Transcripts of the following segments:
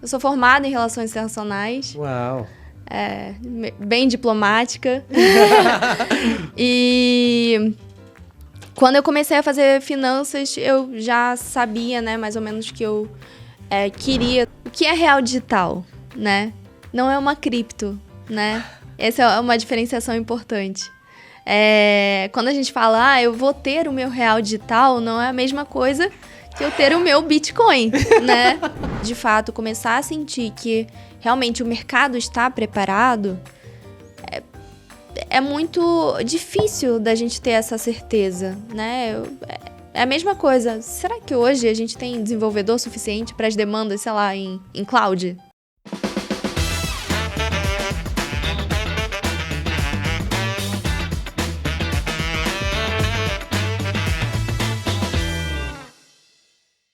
Eu sou formada em Relações Internacionais. Uau! Bem diplomática. E quando eu comecei a fazer finanças, eu já sabia, né, mais ou menos que eu queria. O que é real digital, né? Não é uma cripto, né? Essa é uma diferenciação importante. Quando a gente fala, eu vou ter o meu real digital, não é a mesma coisa que eu ter o meu Bitcoin, né? De fato, começar a sentir que realmente o mercado está preparado, é muito difícil da gente ter essa certeza, né? É a mesma coisa. Será que hoje a gente tem desenvolvedor suficiente para as demandas, sei lá, em cloud?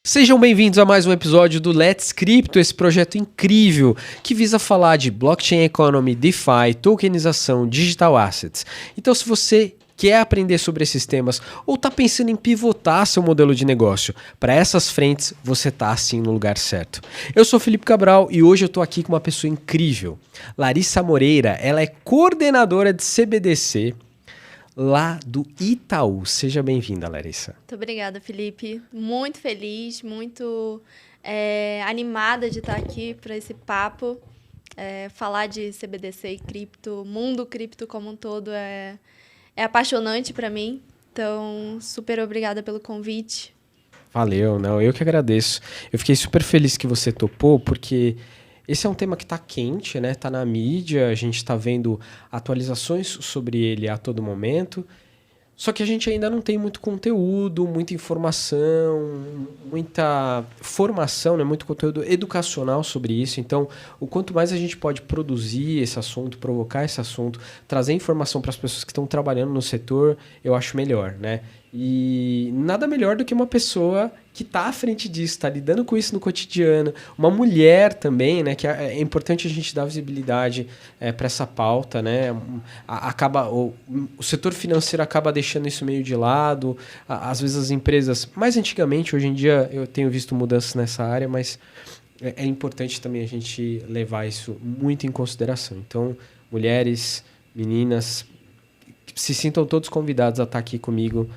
Sejam bem-vindos a mais um episódio do Let's Crypto, esse projeto incrível que visa falar de blockchain economy, DeFi, tokenização, digital assets. Então, se você quer aprender sobre esses temas ou está pensando em pivotar seu modelo de negócio para essas frentes, você está assim no lugar certo. Eu sou Felipe Cabral e hoje eu estou aqui com uma pessoa incrível. Larissa Moreira, ela é coordenadora de CBDC lá do Itaú. Seja bem-vinda, Larissa. Muito obrigada, Felipe. Muito feliz, muito animada de estar aqui para esse papo. Falar de CBDC e cripto, mundo cripto como um todo é apaixonante para mim. Então, super obrigada pelo convite. Valeu, não, eu que agradeço. Eu fiquei super feliz que você topou, porque esse é um tema que está quente, né? Está na mídia, a gente está vendo atualizações sobre ele a todo momento. Só que a gente ainda não tem muito conteúdo, muita informação, muita formação, né? Muito conteúdo educacional sobre isso. Então, o quanto mais a gente pode produzir esse assunto, provocar esse assunto, trazer informação para as pessoas que estão trabalhando no setor, eu acho melhor, né? E nada melhor do que uma pessoa que está à frente disso, está lidando com isso no cotidiano. Uma mulher também, né? Que é importante a gente dar visibilidade para essa pauta, né? O setor financeiro acaba deixando isso meio de lado. Às vezes as empresas, mais antigamente, hoje em dia eu tenho visto mudanças nessa área, mas é importante também a gente levar isso muito em consideração. Então, mulheres, meninas, se sintam todos convidados a estar aqui comigo.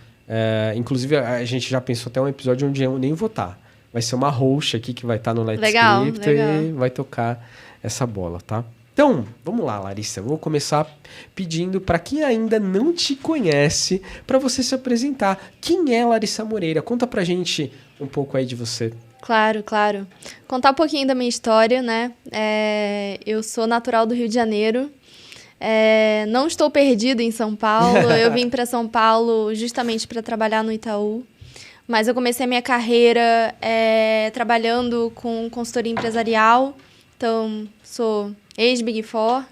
Inclusive, a gente já pensou até um episódio onde eu nem vou estar. Vai ser uma host aqui que vai estar no Let's Crypto e vai tocar essa bola, tá? Então, vamos lá, Larissa. Eu vou começar pedindo para quem ainda não te conhece, para você se apresentar. Quem é Larissa Moreira? Conta pra gente um pouco aí de você. Claro. Contar um pouquinho da minha história, né? Eu sou natural do Rio de Janeiro. Não estou perdida em São Paulo. Eu vim para São Paulo justamente para trabalhar no Itaú. Mas eu comecei a minha carreira trabalhando com consultoria empresarial. Então, sou ex-Big Four.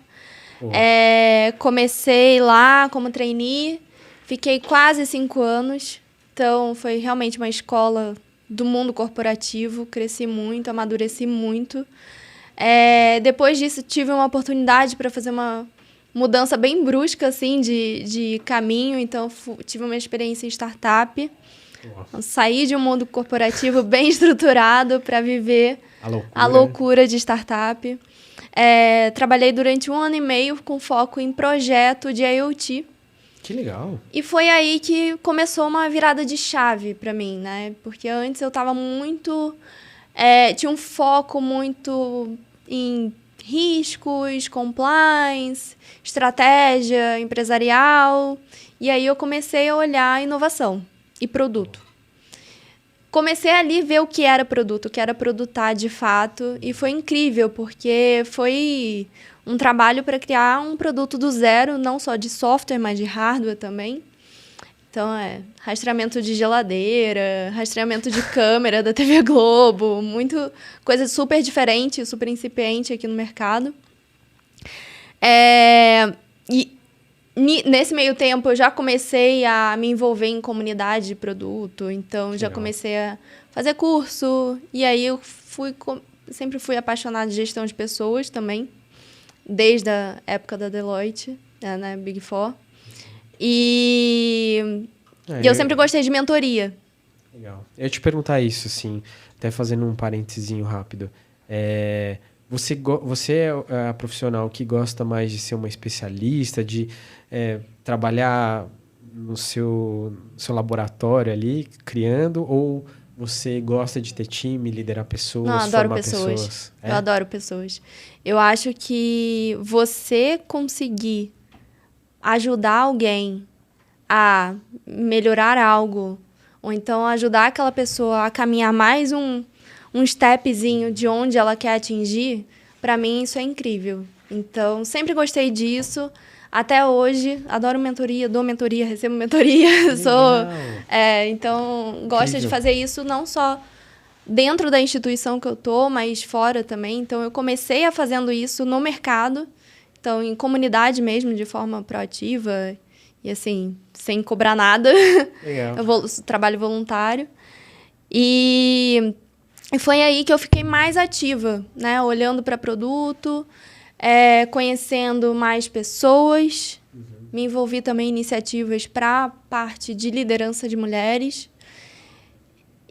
Comecei lá como trainee. Fiquei quase 5 anos. Então, foi realmente uma escola do mundo corporativo. Cresci muito, amadureci muito. Depois disso, tive uma oportunidade para fazer uma mudança bem brusca, assim, de caminho. Então, tive uma experiência em startup. Então, saí de um mundo corporativo bem estruturado para viver a loucura de startup. Trabalhei durante 1 ano e meio com foco em projeto de IoT. Que legal. E foi aí que começou uma virada de chave para mim, né? Porque antes eu estava muito... tinha um foco muito em riscos, compliance, estratégia empresarial. E aí eu comecei a olhar inovação e produto. Comecei ali a ver o que era produto, o que era produtar de fato. E foi incrível, porque foi um trabalho para criar um produto do zero, não só de software, mas de hardware também. Então, rastreamento de geladeira, rastreamento de câmera da TV Globo, coisa super diferente, super incipiente aqui no mercado. E nesse meio tempo, eu já comecei a me envolver em comunidade de produto, então já comecei a fazer curso, e aí eu sempre fui apaixonada de gestão de pessoas também, desde a época da Deloitte, né, Big Four. E eu sempre gostei de mentoria. Legal. Eu ia te perguntar isso, assim, até fazendo um parentezinho rápido. Você é a profissional que gosta mais de ser uma especialista, de trabalhar no seu laboratório ali, criando, ou você gosta de ter time, liderar pessoas, Não, adoro formar pessoas. pessoas? Eu adoro pessoas. Eu acho que você conseguir ajudar alguém a melhorar algo, ou então ajudar aquela pessoa a caminhar mais um stepzinho de onde ela quer atingir, para mim isso é incrível. Então, sempre gostei disso. Até hoje, adoro mentoria, dou mentoria, recebo mentoria. Então, gosto de fazer isso não só dentro da instituição que eu tô, mas fora também. Então, eu comecei fazendo isso no mercado, então em comunidade mesmo, de forma proativa e assim, sem cobrar nada. Legal. Trabalho voluntário. E foi aí que eu fiquei mais ativa, né? Olhando para produto, conhecendo mais pessoas. Me envolvi também em iniciativas para a parte de liderança de mulheres.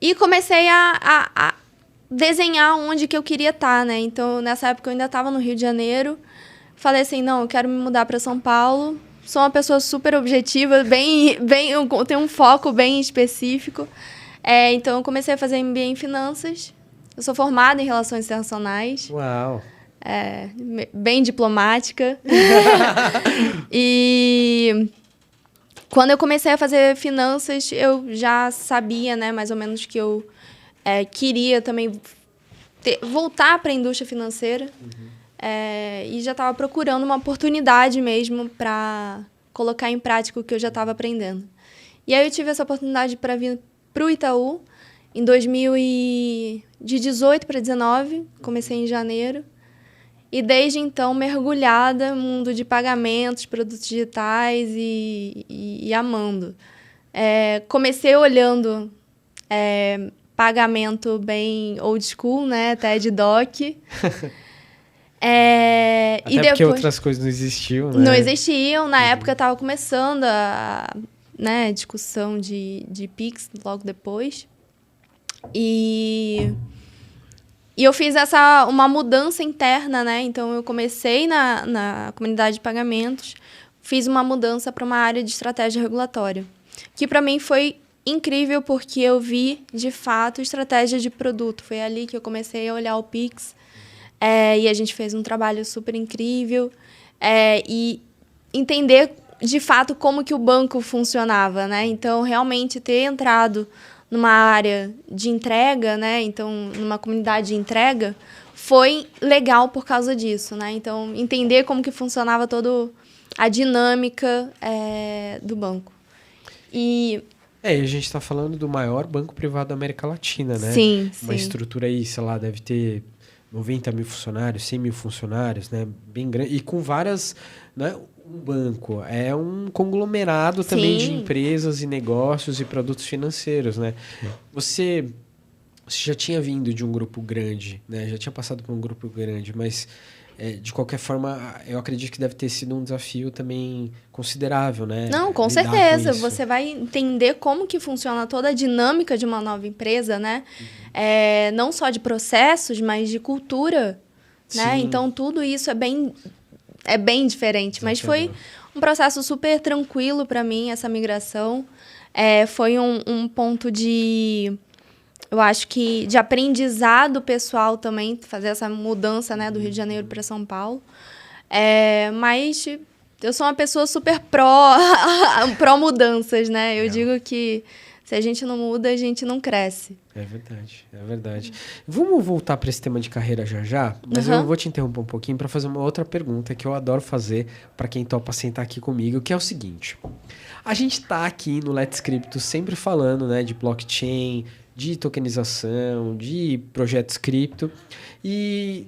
E comecei a desenhar onde que eu queria estar, né? Então, nessa época, eu ainda estava no Rio de Janeiro. Falei assim, não, eu quero me mudar para São Paulo. Sou uma pessoa super objetiva, eu tenho um foco bem específico. Então, eu comecei a fazer MBA em Finanças. Eu sou formada em Relações Internacionais. Uau! Bem diplomática. E quando eu comecei a fazer finanças, eu já sabia, né, mais ou menos que eu queria também voltar para a indústria financeira. E já estava procurando uma oportunidade mesmo para colocar em prática o que eu já estava aprendendo. E aí eu tive essa oportunidade para vir para o Itaú em 2018 para 2019, comecei em janeiro. E desde então, mergulhada no mundo de pagamentos, produtos digitais e amando. Comecei olhando pagamento bem old school, né? TED Doc. Até e porque depois, outras coisas não existiam, né? Não existiam. Na época, estava começando a discussão de Pix, logo depois. E eu fiz uma mudança interna, né? Então, eu comecei na comunidade de pagamentos, fiz uma mudança para uma área de estratégia regulatória, que para mim foi incrível porque eu vi, de fato, estratégia de produto. Foi ali que eu comecei a olhar o Pix, e a gente fez um trabalho super incrível, e entender, de fato, como que o banco funcionava, né? Então, realmente ter entrado numa área de entrega, né? Então, numa comunidade de entrega, foi legal por causa disso, né? Então, entender como que funcionava toda a dinâmica do banco. E a gente está falando do maior banco privado da América Latina, né? Sim, Uma estrutura aí, sei lá, deve ter 90 mil funcionários, 100 mil funcionários, né? Bem grande. E com várias... Né? Um banco é um conglomerado também de empresas e negócios e produtos financeiros, né? Você já tinha vindo de um grupo grande, né? Já tinha passado por um grupo grande, mas de qualquer forma, eu acredito que deve ter sido um desafio também considerável, né? Não, com certeza. Você vai entender como que funciona toda a dinâmica de uma nova empresa, né? Não só de processos, mas de cultura, né? Então, tudo isso é bem diferente, mas foi um processo super tranquilo para mim, essa migração. Foi um ponto eu acho que de aprendizado pessoal também, fazer essa mudança, né, do Rio de Janeiro para São Paulo. Mas eu sou uma pessoa super pró mudanças, né? Eu digo que se a gente não muda, a gente não cresce. É verdade, é verdade. Vamos voltar para esse tema de carreira já, mas eu vou te interromper um pouquinho para fazer uma outra pergunta que eu adoro fazer para quem topa sentar aqui comigo, que é o seguinte. A gente está aqui no Let's Crypto sempre falando, né, de blockchain, de tokenização, de projetos cripto. E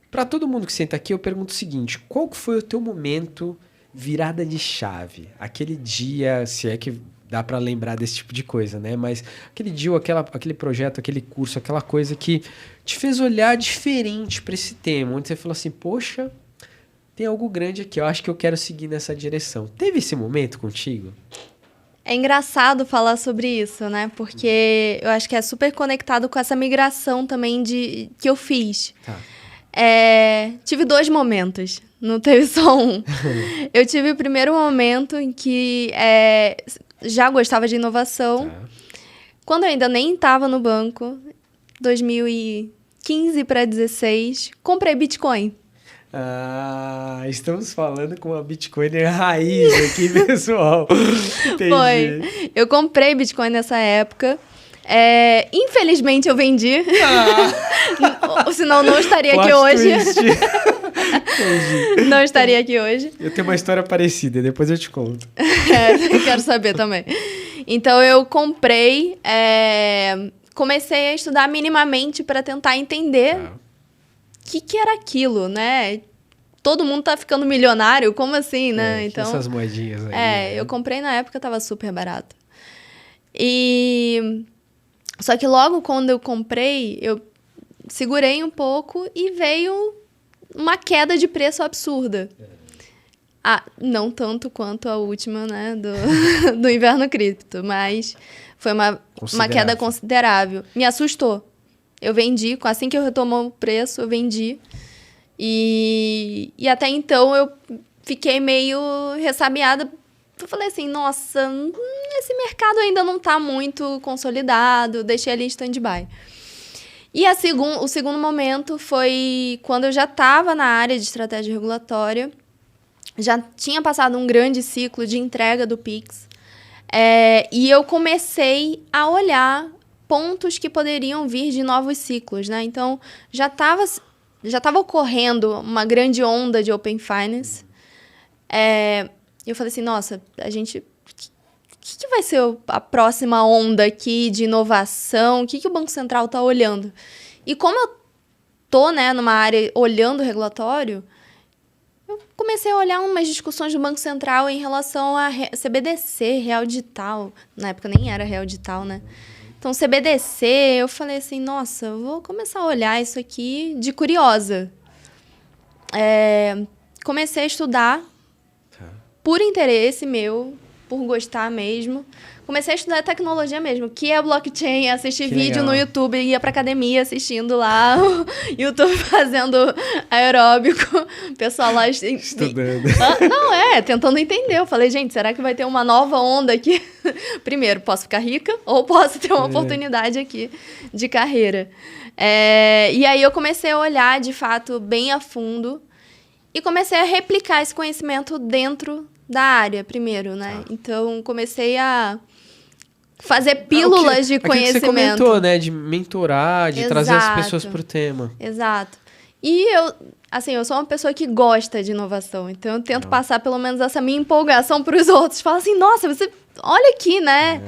para todo mundo que senta aqui, eu pergunto o seguinte: qual que foi o teu momento virada de chave? Aquele dia, se é que dá para lembrar desse tipo de coisa, né? Mas aquele dia, aquele projeto, aquele curso, aquela coisa que te fez olhar diferente para esse tema, onde você falou assim, poxa, tem algo grande aqui, eu acho que eu quero seguir nessa direção. Teve esse momento contigo? É engraçado falar sobre isso, né? Porque eu acho que é super conectado com essa migração também que eu fiz. Tá. Tive 2 momentos, não teve só um. Eu tive o primeiro momento em que já gostava de inovação. Tá. Quando eu ainda nem estava no banco, 2015 para 2016, comprei Bitcoin. Estamos falando com uma Bitcoiner raiz aqui, pessoal. Entendi. Foi. Eu comprei Bitcoin nessa época. Infelizmente eu vendi. Senão não estaria aqui hoje. Entendi. Não estaria aqui hoje. Eu tenho uma história parecida, depois eu te conto. Quero saber também. Então eu comprei, comecei a estudar minimamente para tentar entender o que era aquilo, né? Todo mundo tá ficando milionário, como assim, né? Então, essas moedinhas aí. Né? Eu comprei na época, tava super barato. Só que logo quando eu comprei, eu segurei um pouco e veio uma queda de preço absurda. Não tanto quanto a última, né, do inverno cripto, mas foi uma queda considerável. Me assustou. Eu vendi, assim que eu retomou o preço, eu vendi. E até então eu fiquei meio ressabiada. Eu falei assim, nossa, esse mercado ainda não está muito consolidado, deixei ali em stand-by. E o segundo momento foi quando eu já estava na área de estratégia regulatória, já tinha passado um grande ciclo de entrega do Pix, e eu comecei a olhar pontos que poderiam vir de novos ciclos, né? Então, já estava ocorrendo uma grande onda de Open Finance. Eu falei assim, nossa, o que vai ser a próxima onda aqui de inovação? O que o Banco Central está olhando? E como eu estou, né, numa área olhando o regulatório, eu comecei a olhar umas discussões do Banco Central em relação a CBDC, Real Digital. Na época nem era Real Digital, né? Então, CBDC, eu falei assim, nossa, eu vou começar a olhar isso aqui de curiosa. Comecei a estudar por interesse meu, por gostar mesmo. Comecei a estudar tecnologia mesmo, que é blockchain, assistir vídeo no YouTube, ia pra academia assistindo lá, o YouTube fazendo aeróbico, o pessoal lá estudando. Tentando entender. Eu falei, gente, será que vai ter uma nova onda aqui? Primeiro, posso ficar rica ou posso ter uma oportunidade aqui de carreira? E aí eu comecei a olhar, de fato, bem a fundo e comecei a replicar esse conhecimento dentro da área primeiro, né? Então, comecei a fazer pílulas de conhecimento. Que você comentou, né? De mentorar, de trazer as pessoas pro tema. Exato. E eu sou uma pessoa que gosta de inovação. Então, eu tento passar pelo menos essa minha empolgação para os outros. Falo assim, nossa, você... Olha aqui, né?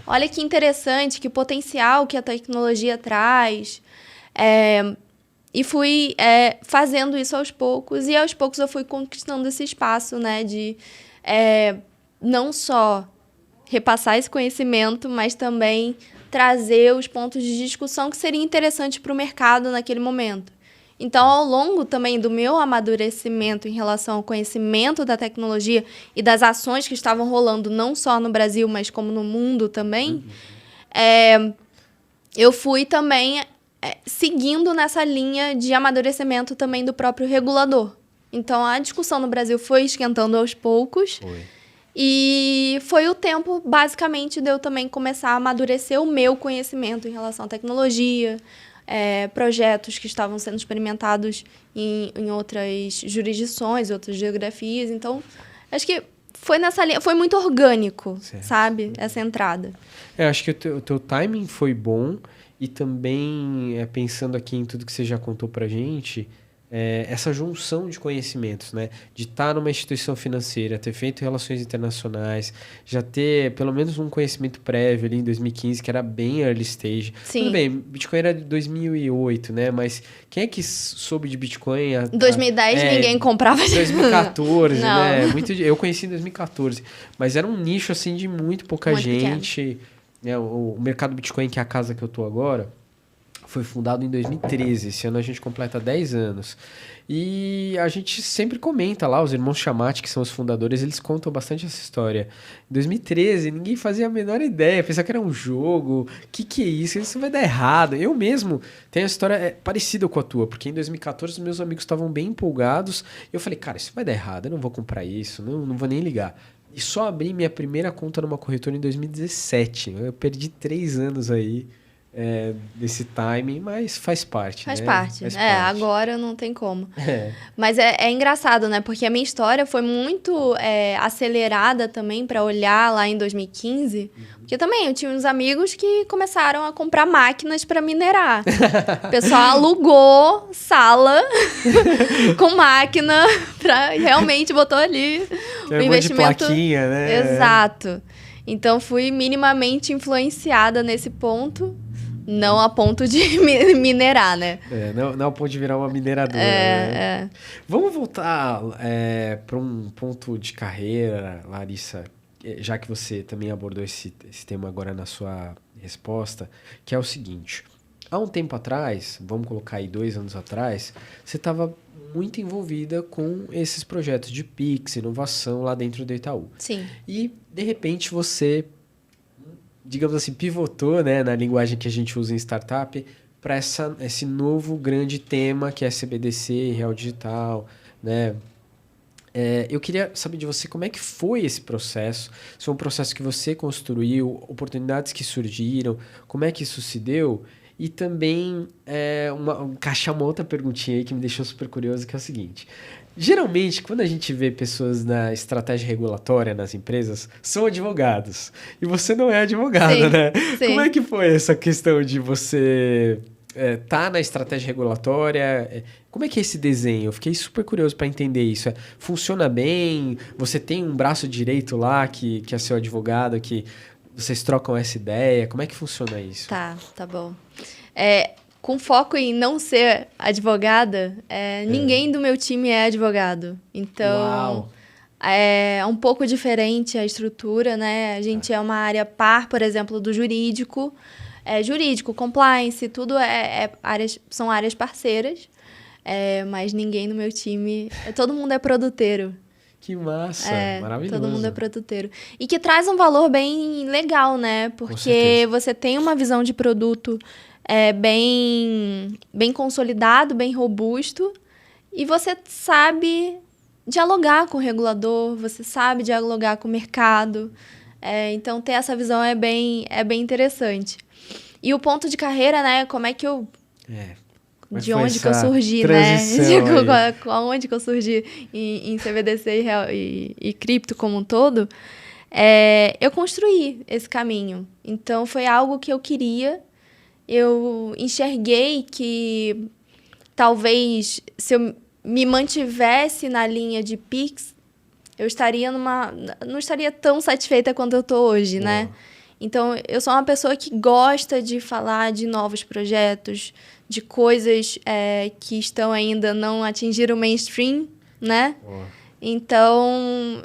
Olha que interessante, que potencial que a tecnologia traz. E fui fazendo isso aos poucos. E aos poucos eu fui conquistando esse espaço, né? De não só repassar esse conhecimento, mas também trazer os pontos de discussão que seriam interessantes para o mercado naquele momento. Então, ao longo também do meu amadurecimento em relação ao conhecimento da tecnologia e das ações que estavam rolando não só no Brasil, mas como no mundo também, eu fui também seguindo nessa linha de amadurecimento também do próprio regulador. Então, a discussão no Brasil foi esquentando aos poucos. E foi o tempo, basicamente, de eu também começar a amadurecer o meu conhecimento em relação à tecnologia, projetos que estavam sendo experimentados em outras jurisdições, outras geografias. Então, acho que foi nessa linha, foi muito orgânico, sabe? Essa entrada. Acho que o teu timing foi bom e também, pensando aqui em tudo que você já contou pra gente... essa junção de conhecimentos, né? De estar numa instituição financeira, ter feito relações internacionais, já ter pelo menos um conhecimento prévio ali em 2015, que era bem early stage. Sim. Tudo bem, Bitcoin era de 2008, né? Mas quem é que soube de Bitcoin? Em 2010 ninguém comprava. Em 2014, Não. né? Eu conheci em 2014. Mas era um nicho, assim, de muito pouca gente. O mercado Bitcoin, que é a casa que eu tô agora... Foi fundado em 2013. Esse ano a gente completa 10 anos. E a gente sempre comenta lá, os irmãos Chamati, que são os fundadores, eles contam bastante essa história. Em 2013, ninguém fazia a menor ideia, pensava que era um jogo. Que é isso? Isso vai dar errado. Eu mesmo tenho a história parecida com a tua, porque em 2014 os meus amigos estavam bem empolgados. E eu falei, cara, isso vai dar errado, eu não vou comprar isso, não vou nem ligar. E só abri minha primeira conta numa corretora em 2017. Eu perdi 3 anos aí. Desse timing, mas faz parte, Faz né? parte. Faz parte. Agora não tem como. Mas é engraçado, né? Porque a minha história foi muito acelerada também para olhar lá em 2015. Porque também eu tinha uns amigos que começaram a comprar máquinas para minerar. O pessoal alugou sala com máquina realmente botou ali o investimento. De plaquinha, né? Exato. Então fui minimamente influenciada nesse ponto. Não a ponto de minerar, né? Não a ponto de virar uma mineradora. Né? Vamos voltar para um ponto de carreira, Larissa, já que você também abordou esse tema agora na sua resposta, que é o seguinte. Há um tempo atrás, vamos colocar aí 2 anos atrás, você estava muito envolvida com esses projetos de Pix, inovação lá dentro do Itaú. Sim. E, de repente, você, digamos assim, pivotou, né, na linguagem que a gente usa em startup, para esse novo grande tema que é CBDC e Real Digital, né? Eu queria saber de você como é que foi esse processo, se foi um processo que você construiu, oportunidades que surgiram, como é que isso se deu? E também encaixar uma outra perguntinha aí que me deixou super curioso, que é o seguinte. Geralmente, quando a gente vê pessoas na estratégia regulatória nas empresas, são advogados. E você não é advogada, né? Sim. Como é que foi essa questão de você tá na estratégia regulatória? Como é que é esse desenho? Eu fiquei super curioso para entender isso. Funciona bem? Você tem um braço direito lá que é seu advogado, que vocês trocam essa ideia? Como é que funciona isso? Tá bom. Com foco em não ser advogada, ninguém do meu time é advogado. Então, Uau. é um pouco diferente a estrutura, né? A gente é uma área par, por exemplo, do jurídico. Jurídico, compliance, tudo são áreas parceiras. Mas ninguém no meu time... todo mundo é produteiro. Que massa, maravilhoso. Todo mundo é produteiro. E que traz um valor bem legal, né? Porque você tem uma visão de produto bem consolidado, bem robusto, e você sabe dialogar com o regulador, você sabe dialogar com o mercado. Então, ter essa visão é bem interessante. E o ponto de carreira, né? Como é que eu... de onde que eu surgi, né? Aonde que eu surgi em CBDC e cripto como um todo. Eu construí esse caminho. Então, foi algo que eu queria. Eu enxerguei que talvez se eu me mantivesse na linha de Pix, eu não estaria tão satisfeita quanto eu estou hoje, né? Então, eu sou uma pessoa que gosta de falar de novos projetos, de coisas que ainda não atingiram o mainstream, né? Então,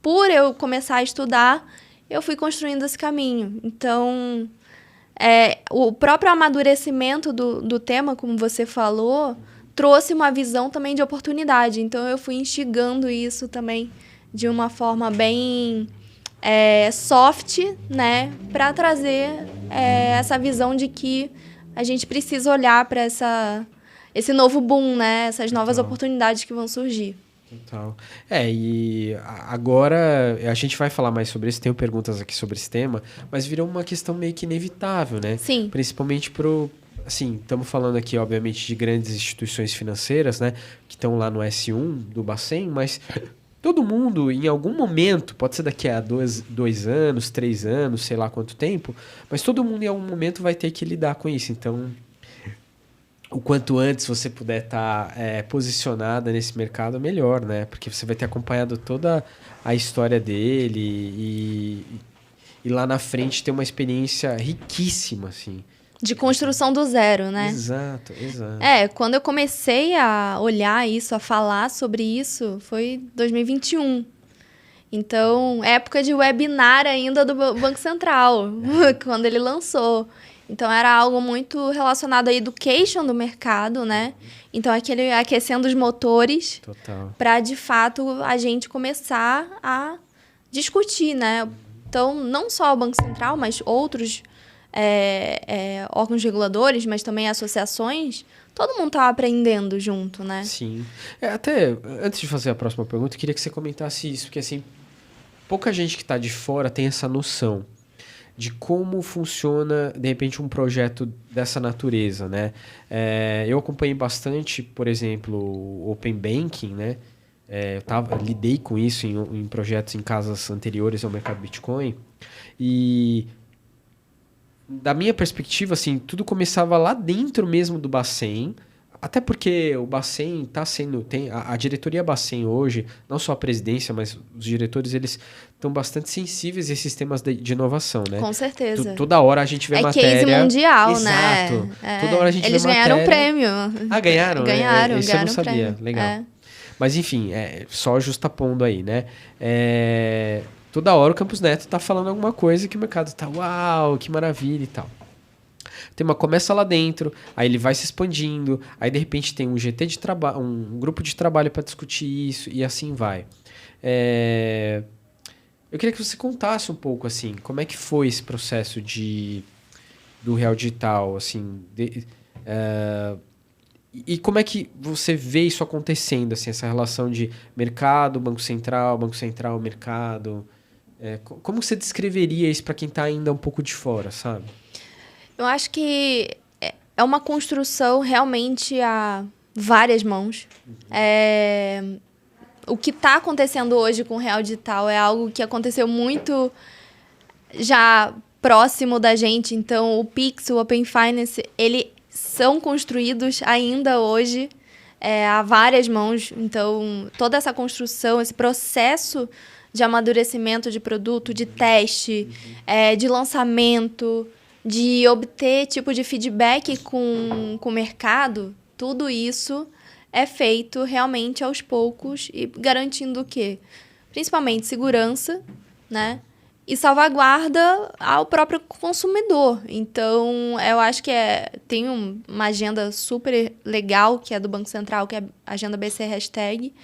por eu começar a estudar, eu fui construindo esse caminho. Então, o próprio amadurecimento do tema, como você falou, trouxe uma visão também de oportunidade. Então, eu fui instigando isso também de uma forma bem soft, né? Para trazer essa visão de que a gente precisa olhar para esse novo boom, né? Essas novas oportunidades que vão surgir. Total. E agora a gente vai falar mais sobre isso, tenho perguntas aqui sobre esse tema, mas virou uma questão meio que inevitável, né? Sim. Principalmente assim, estamos falando aqui, obviamente, de grandes instituições financeiras, né? Que estão lá no S1 do Bacen, mas todo mundo, em algum momento, pode ser daqui a 2 anos, 3 anos, sei lá quanto tempo, mas todo mundo em algum momento vai ter que lidar com isso. Então, o quanto antes você puder estar posicionada nesse mercado, melhor, né? Porque você vai ter acompanhado toda a história dele e lá na frente ter uma experiência riquíssima, assim. De construção do zero, né? Exato. Quando eu comecei a olhar isso, a falar sobre isso, foi 2021. Então, época de webinar ainda do Banco Central, quando ele lançou. Então, era algo muito relacionado à education do mercado, né? Então, aquele aquecendo os motores para, de fato, a gente começar a discutir, né? Então, não só o Banco Central, mas outros órgãos reguladores, mas também associações, todo mundo estava aprendendo junto, né? Sim. Até, antes de fazer a próxima pergunta, eu queria que você comentasse isso, porque, assim, pouca gente que está de fora tem essa noção de como funciona, de repente, um projeto dessa natureza, né? Eu acompanhei bastante, por exemplo, o Open Banking, né? Lidei com isso em projetos em casas anteriores ao mercado Bitcoin. E, da minha perspectiva, assim, tudo começava lá dentro mesmo do Bacen. Até porque o Bacen está sendo... A diretoria Bacen hoje, não só a presidência, mas os diretores, eles estão bastante sensíveis a esses temas de inovação, né? Com certeza. Toda hora a gente vê matéria... É case mundial, exato. Né? Toda hora a gente eles vê matéria... ganharam prêmio. Ah, ganharam? Ganharam, isso eu não sabia. Prêmio. Legal. Mas, enfim, só justapondo aí, né? Toda hora o Campos Neto está falando alguma coisa que o mercado está... Uau, que maravilha e tal. O tema começa lá dentro, aí ele vai se expandindo, aí de repente tem um GT de trabalho, um grupo de trabalho para discutir isso, e assim vai. Eu queria que você contasse um pouco, assim, como é que foi esse processo do Real Digital, assim, e como é que você vê isso acontecendo, assim, essa relação de mercado, Banco Central, mercado. Como você descreveria isso para quem está ainda um pouco de fora, sabe? Eu acho que é uma construção realmente a várias mãos. O que está acontecendo hoje com o Real Digital é algo que aconteceu muito já próximo da gente. Então, o Pix, o Open Finance, eles são construídos ainda hoje a várias mãos. Então, toda essa construção, esse processo de amadurecimento de produto, de teste, de lançamento, de obter tipo de feedback com o mercado, tudo isso é feito realmente aos poucos e garantindo o quê? Principalmente segurança, né? E salvaguarda ao próprio consumidor. Então, eu acho que tem uma agenda super legal, que é do Banco Central, que é a agenda BC Hashtag,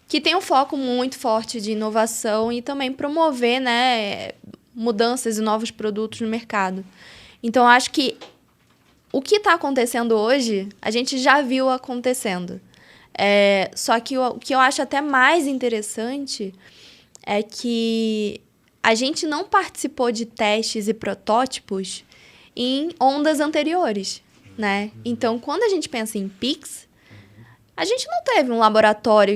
que tem um foco muito forte de inovação e também promover, né, mudanças e novos produtos no mercado. Então, eu acho que o que está acontecendo hoje, a gente já viu acontecendo. Só que o que eu acho até mais interessante é que a gente não participou de testes e protótipos em ondas anteriores, né? Então, quando a gente pensa em Pix, a gente não teve um laboratório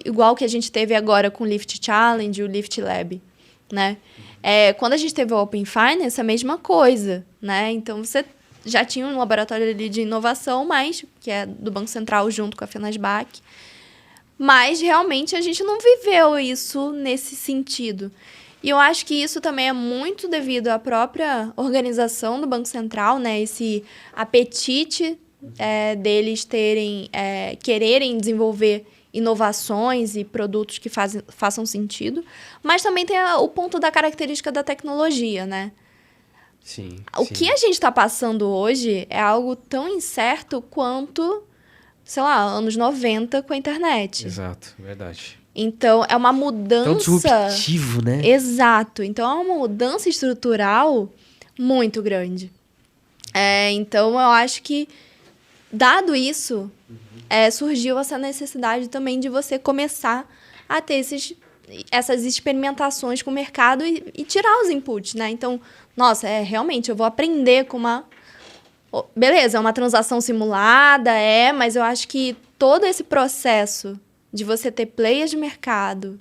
igual que a gente teve agora com o Lift Challenge e o Lift Lab, né? Quando a gente teve o Open Finance, a mesma coisa, né? Então, você já tinha um laboratório ali de inovação, mas que é do Banco Central junto com a Fenasbac. Mas, realmente, a gente não viveu isso nesse sentido. E eu acho que isso também é muito devido à própria organização do Banco Central, né? Esse apetite deles quererem desenvolver inovações e produtos que façam sentido, mas também tem o ponto da característica da tecnologia, né? Sim. O que a gente está passando hoje é algo tão incerto quanto, sei lá, anos 90 com a internet. Exato, verdade. Então, é uma mudança... Tão disruptivo, né? Exato. Então, é uma mudança estrutural muito grande. Então, eu acho que, dado isso, surgiu essa necessidade também de você começar a ter essas experimentações com o mercado e tirar os inputs, né? Então, nossa, realmente, eu vou aprender com uma... Beleza, é uma transação simulada, mas eu acho que todo esse processo de você ter players de mercado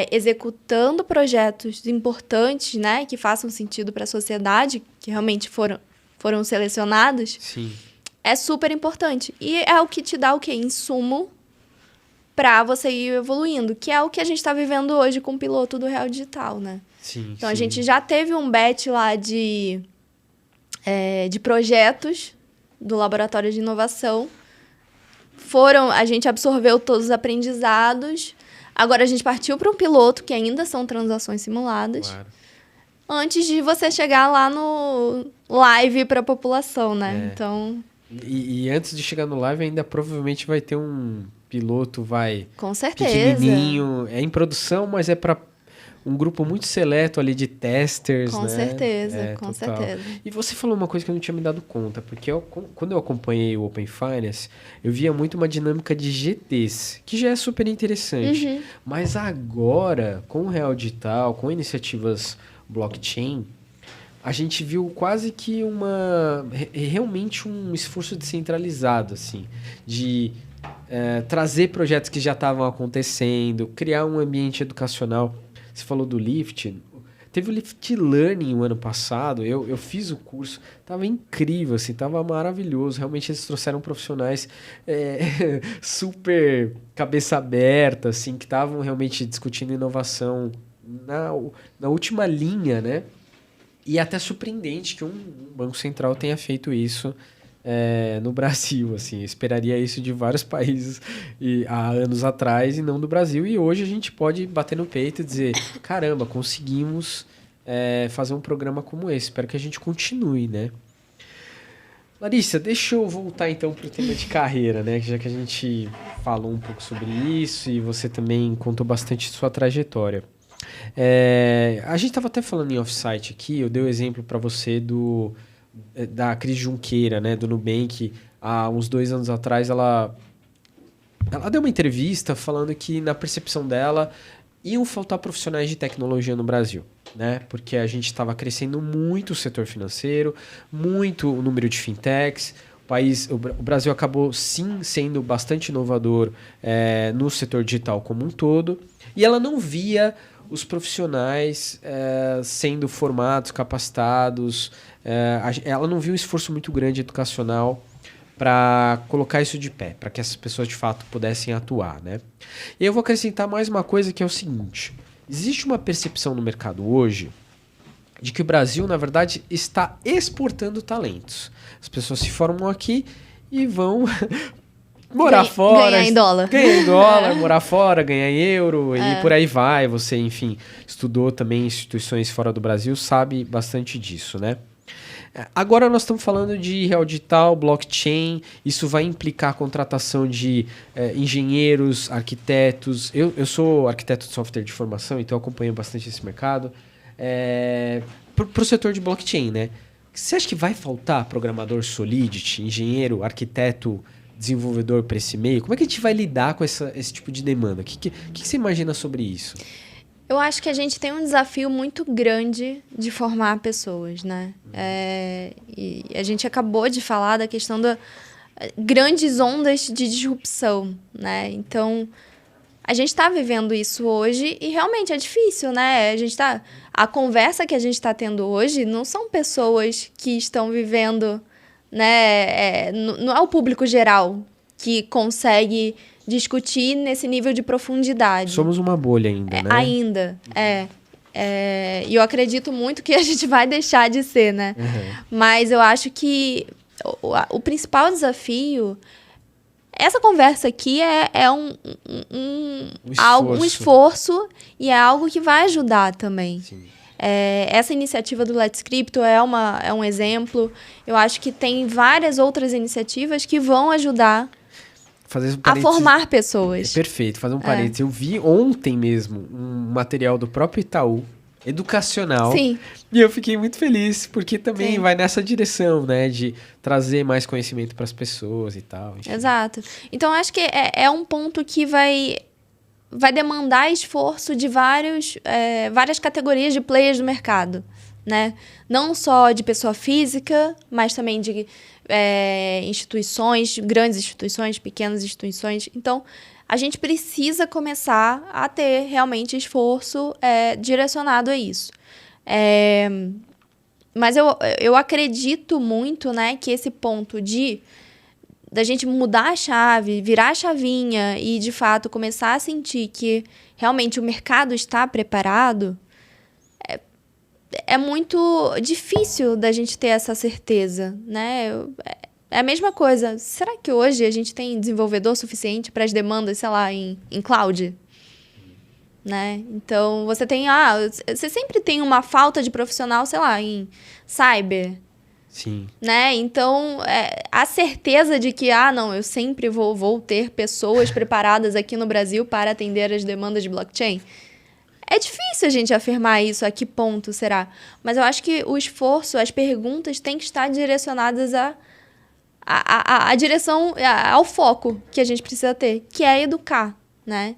executando projetos importantes, né, que façam sentido para a sociedade, que realmente foram selecionados, sim, é super importante. E é o que te dá o quê? Insumo para você ir evoluindo, que é o que a gente está vivendo hoje com o piloto do Real Digital, né? Sim, então, a gente já teve um batch lá de projetos do Laboratório de Inovação. A gente absorveu todos os aprendizados. Agora, a gente partiu para um piloto, que ainda são transações simuladas. Claro. antes de você chegar lá no live para a população, né? É. Então, E antes de chegar no live, ainda provavelmente vai ter um piloto, com certeza. pequenininho. É em produção, mas é para um grupo muito seleto ali de testers, Com né? certeza, com total. certeza. E você falou uma coisa que eu não tinha me dado conta, porque quando eu acompanhei o Open Finance, eu via muito uma dinâmica de GTs, que já é super interessante. Mas agora, com o Real Digital, com iniciativas blockchain, a gente viu quase que realmente um esforço descentralizado, assim, de trazer projetos que já estavam acontecendo, criar um ambiente educacional. Você falou do Lift. Teve o Lift Learning o ano passado. Eu fiz o curso. Tava incrível, assim. Tava maravilhoso. Realmente eles trouxeram profissionais super cabeça aberta, assim, que estavam realmente discutindo inovação na última linha, né? E é até surpreendente que um banco central tenha feito isso no Brasil, assim. Eu esperaria isso de vários países há anos atrás e não do Brasil. E hoje a gente pode bater no peito e dizer, caramba, conseguimos fazer um programa como esse. Espero que a gente continue, né? Larissa, deixa eu voltar então para o tema de carreira, né? Já que a gente falou um pouco sobre isso e você também contou bastante de sua trajetória. A gente estava até falando em off-site aqui, eu dei o exemplo para você da Cris Junqueira, né, do Nubank. Há uns 2 anos atrás, ela deu uma entrevista falando que, na percepção dela, iam faltar profissionais de tecnologia no Brasil, né? Porque a gente estava crescendo muito o setor financeiro, muito o número de fintechs. O Brasil acabou, sim, sendo bastante inovador no setor digital como um todo. E ela não via os profissionais sendo formados, capacitados. Ela não viu um esforço muito grande educacional para colocar isso de pé, para que essas pessoas de fato pudessem atuar, né? E eu vou acrescentar mais uma coisa, que é o seguinte: existe uma percepção no mercado hoje de que o Brasil, na verdade, está exportando talentos. As pessoas se formam aqui e vão morar fora. Ganhar em dólar. Ganhar em dólar, morar fora, ganhar em euro e por aí vai. Você, enfim, estudou também em instituições fora do Brasil, sabe bastante disso, né? Agora nós estamos falando de real digital, blockchain. Isso vai implicar a contratação de engenheiros, arquitetos. Eu sou arquiteto de software de formação, então eu acompanho bastante esse mercado. Para o setor de blockchain, né? Você acha que vai faltar programador Solidity, engenheiro, arquiteto, desenvolvedor para esse meio? Como é que a gente vai lidar com esse tipo de demanda? O que você imagina sobre isso? Eu acho que a gente tem um desafio muito grande de formar pessoas, né? E a gente acabou de falar da questão das grandes ondas de disrupção, né? Então, a gente está vivendo isso hoje e realmente é difícil, né? A conversa que a gente está tendo hoje não são pessoas que estão vivendo, né? Não é o público geral que consegue discutir nesse nível de profundidade. Somos uma bolha ainda, né? Ainda, e eu acredito muito que a gente vai deixar de ser, né? Mas eu acho que o principal desafio... Essa conversa aqui é um esforço e é algo que vai ajudar também. Sim. Essa iniciativa do Let's Crypto é um exemplo. Eu acho que tem várias outras iniciativas que vão ajudar a formar pessoas. Perfeito, fazer um parênteses. Eu vi ontem mesmo um material do próprio Itaú, educacional. Sim. E eu fiquei muito feliz, porque também Sim. vai nessa direção, né? De trazer mais conhecimento para as pessoas e tal. Enfim. Exato. Então, acho que é um ponto que vai demandar esforço de várias categorias de players do mercado, né? Não só de pessoa física, mas também de instituições, grandes instituições, pequenas instituições. Então, a gente precisa começar a ter realmente esforço direcionado a isso. Mas eu acredito muito, né, que esse ponto da gente mudar a chave, virar a chavinha e, de fato, começar a sentir que realmente o mercado está preparado, é muito difícil da gente ter essa certeza, né? É a mesma coisa. Será que hoje a gente tem desenvolvedor suficiente para as demandas, sei lá, em cloud? né? Então, você sempre tem uma falta de profissional, sei lá, em cyber, Sim. né? Então, a certeza de que, não, eu sempre vou ter pessoas preparadas aqui no Brasil para atender as demandas de blockchain. É difícil a gente afirmar isso, a que ponto será. Mas eu acho que o esforço, as perguntas têm que estar direcionadas à direção, ao foco que a gente precisa ter, que é educar, né?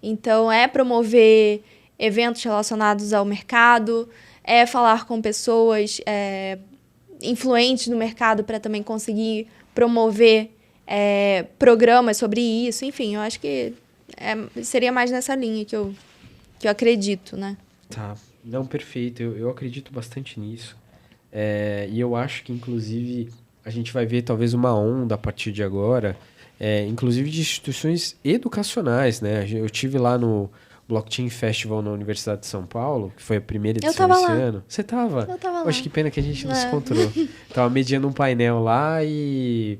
Então, é promover eventos relacionados ao mercado, é falar com pessoas influentes no mercado para também conseguir promover programas sobre isso. Enfim, eu acho que seria mais nessa linha que eu acredito, né? Tá. Não, perfeito. Eu acredito bastante nisso. E eu acho que, inclusive, a gente vai ver talvez uma onda a partir de agora, inclusive de instituições educacionais, né? Eu tive lá no Blockchain Festival na Universidade de São Paulo, que foi a primeira edição esse ano. Você tava? Eu tava lá. Poxa, que pena que a gente não se encontrou. Tava mediando um painel lá e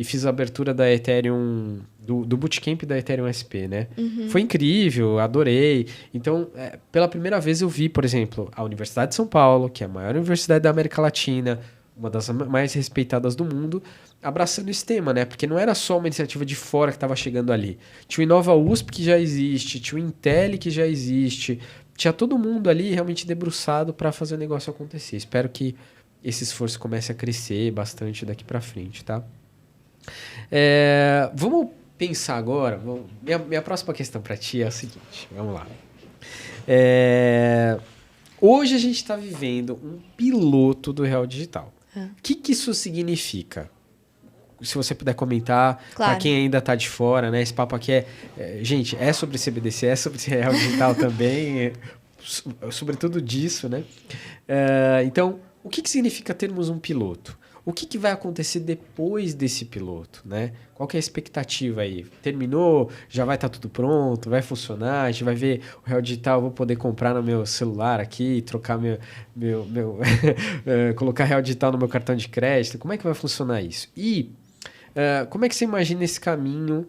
fiz a abertura da Ethereum, do Bootcamp da Ethereum SP, né? Uhum. Foi incrível, adorei. Então, pela primeira vez eu vi, por exemplo, a Universidade de São Paulo, que é a maior universidade da América Latina, uma das mais respeitadas do mundo, abraçando esse tema, né? Porque não era só uma iniciativa de fora que estava chegando ali. Tinha o Inova USP, que já existe, tinha o Intel, que já existe. Tinha todo mundo ali realmente debruçado para fazer o negócio acontecer. Espero que esse esforço comece a crescer bastante daqui para frente, tá? Vamos pensar agora. Minha próxima questão para ti é a seguinte. Vamos lá. Hoje a gente está vivendo um piloto do Real Digital. O que isso significa? Se você puder comentar, claro, para quem ainda está de fora, né? Esse papo aqui gente, é sobre CBDC, é sobre Real Digital também, sobretudo disso, né? Então, o que significa termos um piloto? O que vai acontecer depois desse piloto, né? Qual que é a expectativa aí? Terminou? Já vai estar tudo pronto? Vai funcionar? A gente vai ver o Real Digital, eu vou poder comprar no meu celular aqui, trocar colocar Real Digital no meu cartão de crédito. Como é que vai funcionar isso? E como é que você imagina esse caminho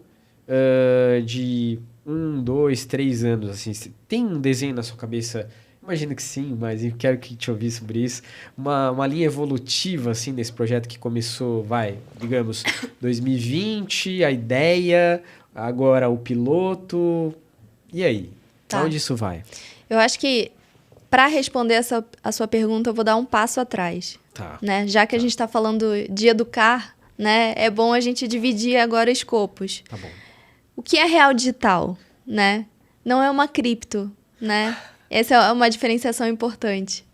de 1, 2, 3 anos? Assim? Tem um desenho na sua cabeça? Imagino que sim, mas eu quero que te ouvir sobre isso. Uma linha evolutiva, assim, nesse projeto que começou, digamos, 2020, a ideia, agora o piloto. E aí? Tá. Aonde isso vai? Eu acho que, para responder a sua pergunta, eu vou dar um passo atrás. Tá. Né? Já que a gente está falando de educar, né? É bom a gente dividir agora escopos. Tá bom. O que é real digital, né? Não é uma cripto, né? Essa é uma diferenciação importante.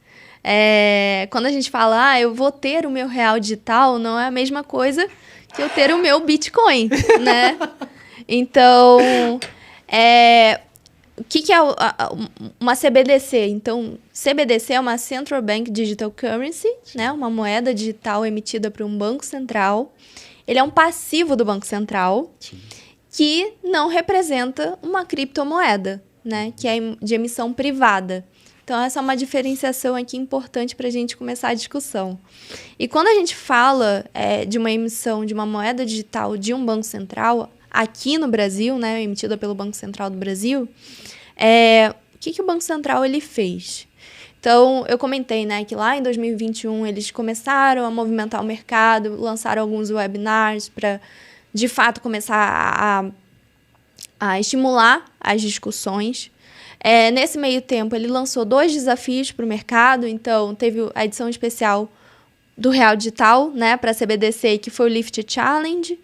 Quando a gente fala, eu vou ter o meu real digital, não é a mesma coisa que eu ter o meu Bitcoin, né? Então, o que é uma CBDC? Então, CBDC é uma Central Bank Digital Currency, né? Uma moeda digital emitida por um banco central. Ele é um passivo do Banco Central. Sim. Que não representa uma criptomoeda, né? Que é de emissão privada. Então, essa é uma diferenciação aqui importante para a gente começar a discussão. E quando a gente fala de uma emissão de uma moeda digital de um banco central, aqui no Brasil, né, emitida pelo Banco Central do Brasil, o que o Banco Central ele fez? Então, eu comentei, né, que lá em 2021 eles começaram a movimentar o mercado, lançaram alguns webinars para, de fato, começar a estimular as discussões. Nesse meio tempo, ele lançou 2 desafios para o mercado. Então, teve a edição especial do Real Digital, né, para a CBDC, que foi o Lift Challenge.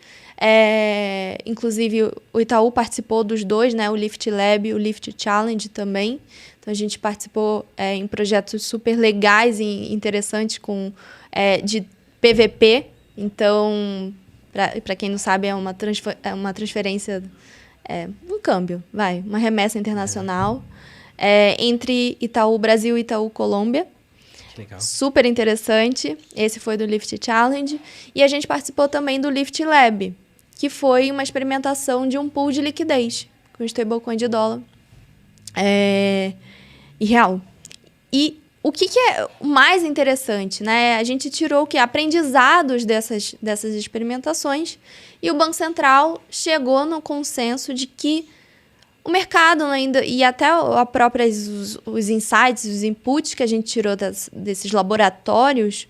Inclusive, o Itaú participou dos 2, né, o Lift Lab e o Lift Challenge também. Então, a gente participou em projetos super legais e interessantes de PVP. Então, para quem não sabe, é uma transferência... um câmbio, uma remessa internacional entre Itaú Brasil e Itaú Colômbia. Legal. Super interessante. Esse foi do Lift Challenge. E a gente participou também do Lift Lab, que foi uma experimentação de um pool de liquidez com stablecoin de dólar e real. E o que é o mais interessante, né? A gente tirou aprendizados dessas experimentações e o Banco Central chegou no consenso de que o mercado ainda, e até a própria, os insights, os inputs que a gente tirou desses laboratórios,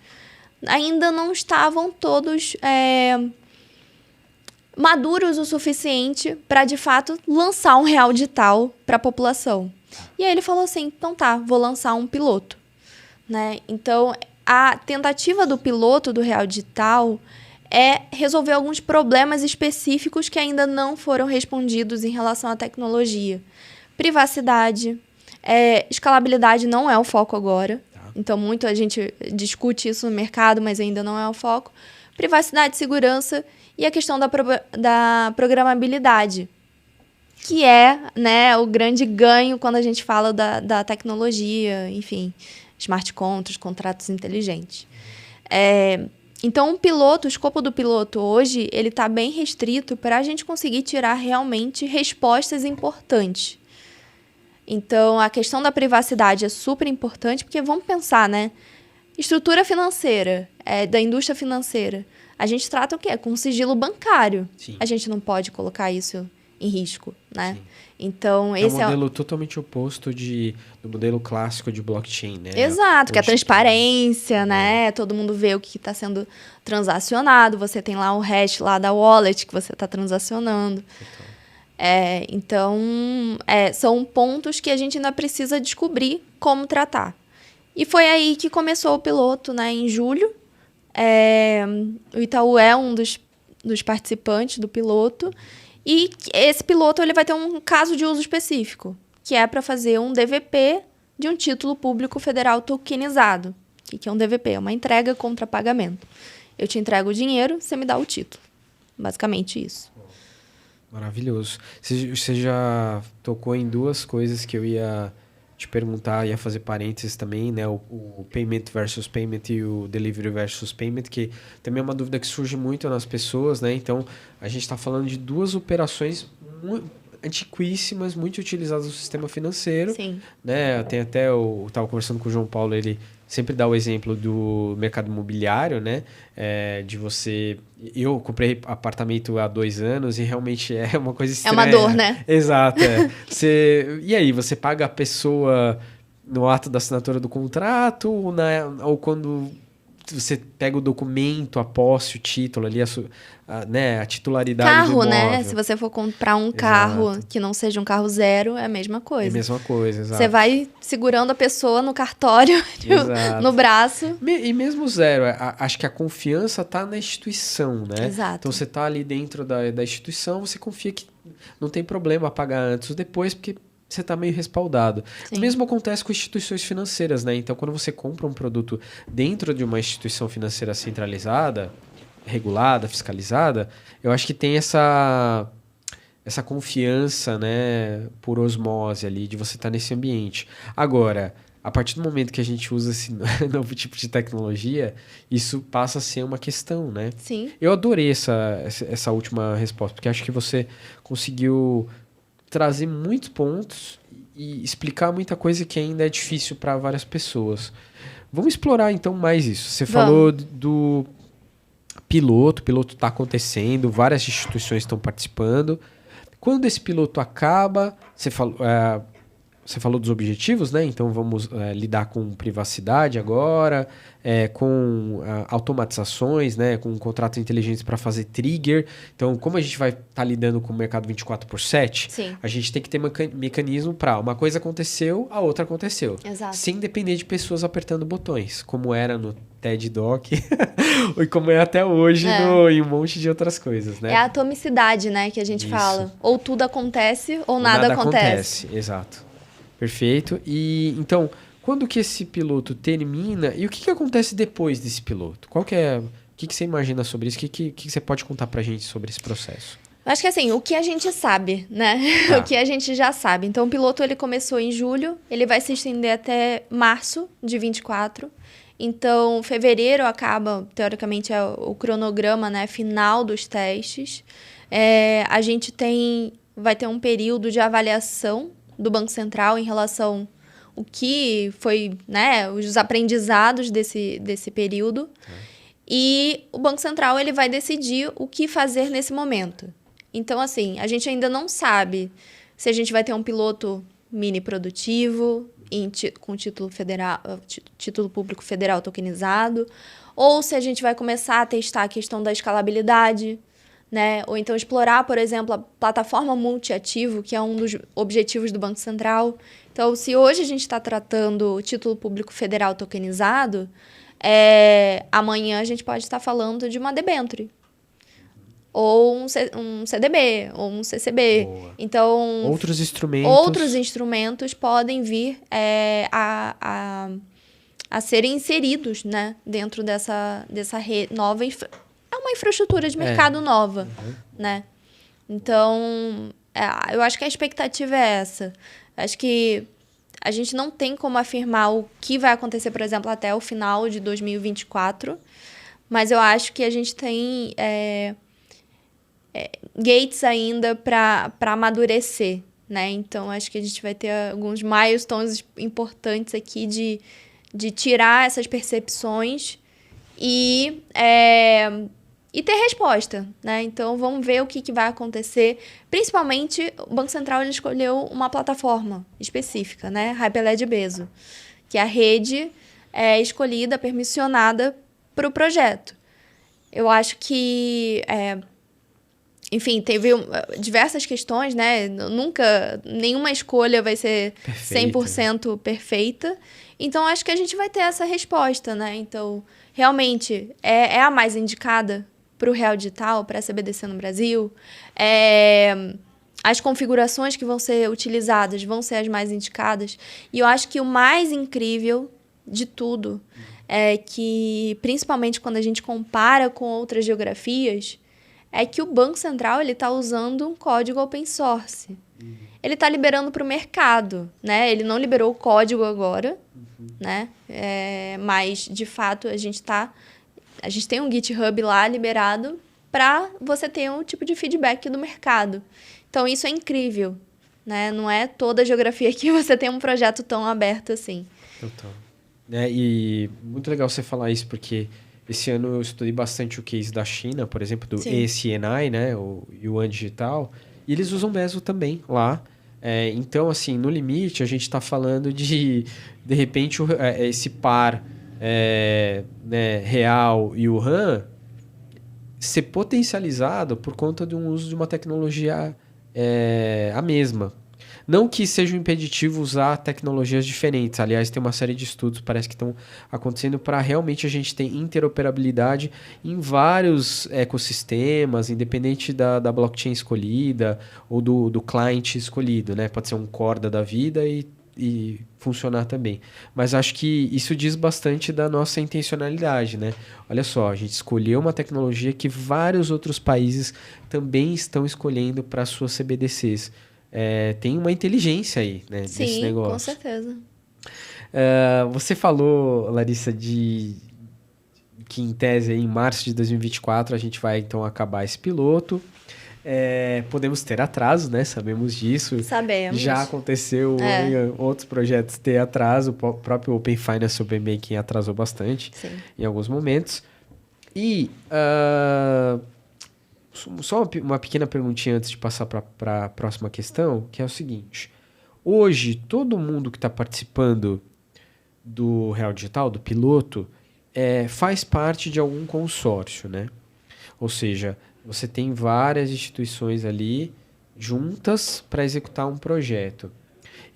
ainda não estavam todos maduros o suficiente para, de fato, lançar um real digital para a população. E aí ele falou assim, então tá, vou lançar um piloto. Né? Então, a tentativa do piloto do real digital é resolver alguns problemas específicos que ainda não foram respondidos em relação à tecnologia. Privacidade, escalabilidade não é o foco agora. Então, muito a gente discute isso no mercado, mas ainda não é o foco. Privacidade, segurança e a questão da programabilidade, que é, né, o grande ganho quando a gente fala da tecnologia, enfim, smart contracts, contratos inteligentes. Então, o escopo do piloto hoje, ele está bem restrito para a gente conseguir tirar realmente respostas importantes. Então, a questão da privacidade é super importante, porque vamos pensar, né? Estrutura financeira, da indústria financeira. A gente trata o quê? Com sigilo bancário. Sim. A gente não pode colocar isso em risco, né? Sim. Então, esse é um modelo totalmente oposto do modelo clássico de blockchain, né? Exato, que é a transparência, né? Todo mundo vê o que está sendo transacionado. Você tem lá o hash lá da wallet que você está transacionando. Então, são pontos que a gente ainda precisa descobrir como tratar. E foi aí que começou o piloto, né? Em julho. O Itaú é um dos participantes do piloto. E esse piloto ele vai ter um caso de uso específico, que é para fazer um DVP de um título público federal tokenizado. O que é um DVP? É uma entrega contra pagamento. Eu te entrego o dinheiro, você me dá o título. Basicamente isso. Maravilhoso. Você já tocou em duas coisas que eu ia te perguntar, ia fazer parênteses também, né? O payment versus payment e o delivery versus payment, que também é uma dúvida que surge muito nas pessoas, né? Então, a gente está falando de duas operações antiquíssimas, muito utilizadas no sistema financeiro. Sim. Né? Tem até, eu estava conversando com o João Paulo, ele sempre dá o exemplo do mercado imobiliário, né? De você... Eu comprei apartamento há 2 anos e realmente é uma coisa estranha. É uma dor, né? Exato. E aí, você paga a pessoa no ato da assinatura do contrato ou quando você pega o documento, a posse, o título ali, a titularidade do imóvel. Né? Se você for comprar um carro que não seja um carro zero, é a mesma coisa. É a mesma coisa, exato. Você vai segurando a pessoa no cartório, no braço. E mesmo zero, acho que a confiança está na instituição, né? Exato. Então, você está ali dentro da instituição, você confia que não tem problema pagar antes ou depois, porque você está meio respaldado. Sim. O mesmo acontece com instituições financeiras, né? Então, quando você compra um produto dentro de uma instituição financeira centralizada, regulada, fiscalizada, eu acho que tem essa confiança, né, por osmose ali, de você estar nesse ambiente. Agora, a partir do momento que a gente usa esse novo tipo de tecnologia, isso passa a ser uma questão, né? Sim. Eu adorei essa última resposta, porque acho que você conseguiu trazer muitos pontos e explicar muita coisa que ainda é difícil para várias pessoas. Vamos explorar então mais isso. Você falou do piloto, o piloto está acontecendo, várias instituições estão participando. Quando esse piloto acaba, você falou dos objetivos, né? Então vamos lidar com privacidade agora, com automatizações, né? Com contratos inteligentes para fazer trigger. Então, como a gente vai estar lidando com o mercado 24/7, Sim. A gente tem que ter mecanismo para uma coisa aconteceu, a outra aconteceu. Exato. Sem depender de pessoas apertando botões, como era no TED Doc e como é até hoje em um monte de outras coisas, né? É a atomicidade, né, que a gente fala. Ou tudo acontece ou nada acontece. Exato. Perfeito. E então, quando que esse piloto termina e o que acontece depois desse piloto? O que você imagina sobre isso? O que você pode contar pra gente sobre esse processo? Eu acho que assim, o que a gente sabe, né? O que a gente já sabe. Então, o piloto ele começou em julho, ele vai se estender até março de 24. Então, fevereiro acaba, teoricamente, é o cronograma, né, final dos testes. A gente vai ter um período de avaliação do Banco Central em relação ao que foi, né, os aprendizados desse período. E o Banco Central ele vai decidir o que fazer nesse momento. Então, assim, a gente ainda não sabe se a gente vai ter um piloto mini produtivo, com título federal, título público federal tokenizado, ou se a gente vai começar a testar a questão da escalabilidade, né? Ou então explorar, por exemplo, a plataforma multiativo, que é um dos objetivos do Banco Central. Então, se hoje a gente está tratando o título público federal tokenizado, amanhã a gente pode estar falando de uma debênture, ou um CDB, ou um CCB. Boa. Então, outros instrumentos podem vir a serem inseridos, né, dentro dessa rede nova. É uma infraestrutura de mercado nova, né? Então, eu acho que a expectativa é essa. Acho que a gente não tem como afirmar o que vai acontecer, por exemplo, até o final de 2024, mas eu acho que a gente tem gates ainda para amadurecer, né? Então, acho que a gente vai ter alguns milestones importantes aqui de tirar essas percepções e ter resposta, né? Então, vamos ver o que vai acontecer. Principalmente, o Banco Central ele escolheu uma plataforma específica, né? Hyperledger Bezo, que é a rede escolhida, permissionada para o projeto. Eu acho que... enfim, teve diversas questões, né? Nenhuma escolha vai ser 100% perfeita. Então, acho que a gente vai ter essa resposta, né? Então, realmente, é a mais indicada para o Real Digital, para a CBDC no Brasil. As configurações que vão ser utilizadas vão ser as mais indicadas. E eu acho que o mais incrível de tudo é que, principalmente quando a gente compara com outras geografias, é que o Banco Central está usando um código open source. Ele está liberando para o mercado, né? Ele não liberou o código agora, né? Mas, de fato, a gente tem um GitHub lá liberado para você ter um tipo de feedback do mercado. Então, isso é incrível, né? Não é toda a geografia que você tem um projeto tão aberto assim. Total. E muito legal você falar isso, porque esse ano eu estudei bastante o case da China, por exemplo, do ECNI, né? O Yuan Digital. E eles usam Bezo também lá. Então, assim, no limite, a gente está falando de repente, esse par né, real e o RAM ser potencializado por conta de um uso de uma tecnologia a mesma. Não que seja um impeditivo usar tecnologias diferentes. Aliás, tem uma série de estudos, parece que estão acontecendo para realmente a gente ter interoperabilidade em vários ecossistemas, independente da blockchain escolhida ou do client escolhido, né? Pode ser um Corda da vida e funcionar também. Mas acho que isso diz bastante da nossa intencionalidade, né? Olha só, a gente escolheu uma tecnologia que vários outros países também estão escolhendo para suas CBDCs. Tem uma inteligência aí, né, nesse negócio. Sim, com certeza. Você falou, Larissa, que em tese aí, em março de 2024 a gente vai então acabar esse piloto. Podemos ter atraso, né? Sabemos disso. Sabemos. Já aconteceu em outros projetos ter atraso. O próprio Open Finance Open Banking atrasou bastante. Sim. Em alguns momentos. E só uma pequena perguntinha antes de passar para a próxima questão, que é o seguinte. Hoje, todo mundo que está participando do Real Digital, do piloto, faz parte de algum consórcio, né? Ou seja, você tem várias instituições ali juntas para executar um projeto.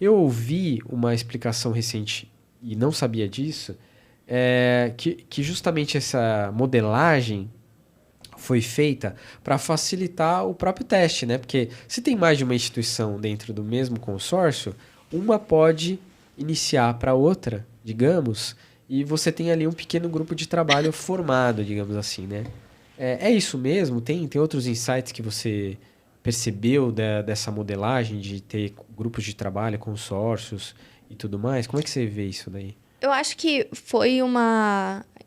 Eu ouvi uma explicação recente, e não sabia disso, que justamente essa modelagem foi feita para facilitar o próprio teste, né? Porque se tem mais de uma instituição dentro do mesmo consórcio, uma pode iniciar para outra, digamos, e você tem ali um pequeno grupo de trabalho formado, digamos assim, né? É isso mesmo? Tem outros insights que você percebeu dessa modelagem de ter grupos de trabalho, consórcios e tudo mais? Como é que você vê isso daí? Eu acho que foi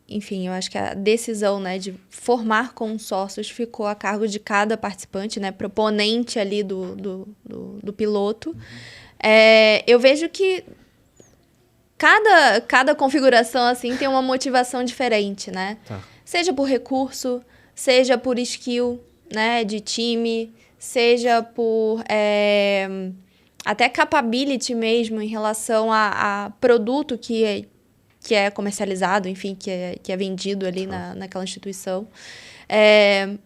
Enfim, eu acho que a decisão, né, de formar consórcios ficou a cargo de cada participante, né, proponente ali do piloto. Eu vejo que cada configuração assim tem uma motivação diferente, né? Tá. Seja por recurso, seja por skill, né, de time, seja por até capability mesmo em relação a produto que é comercializado, enfim, que é vendido ali naquela instituição.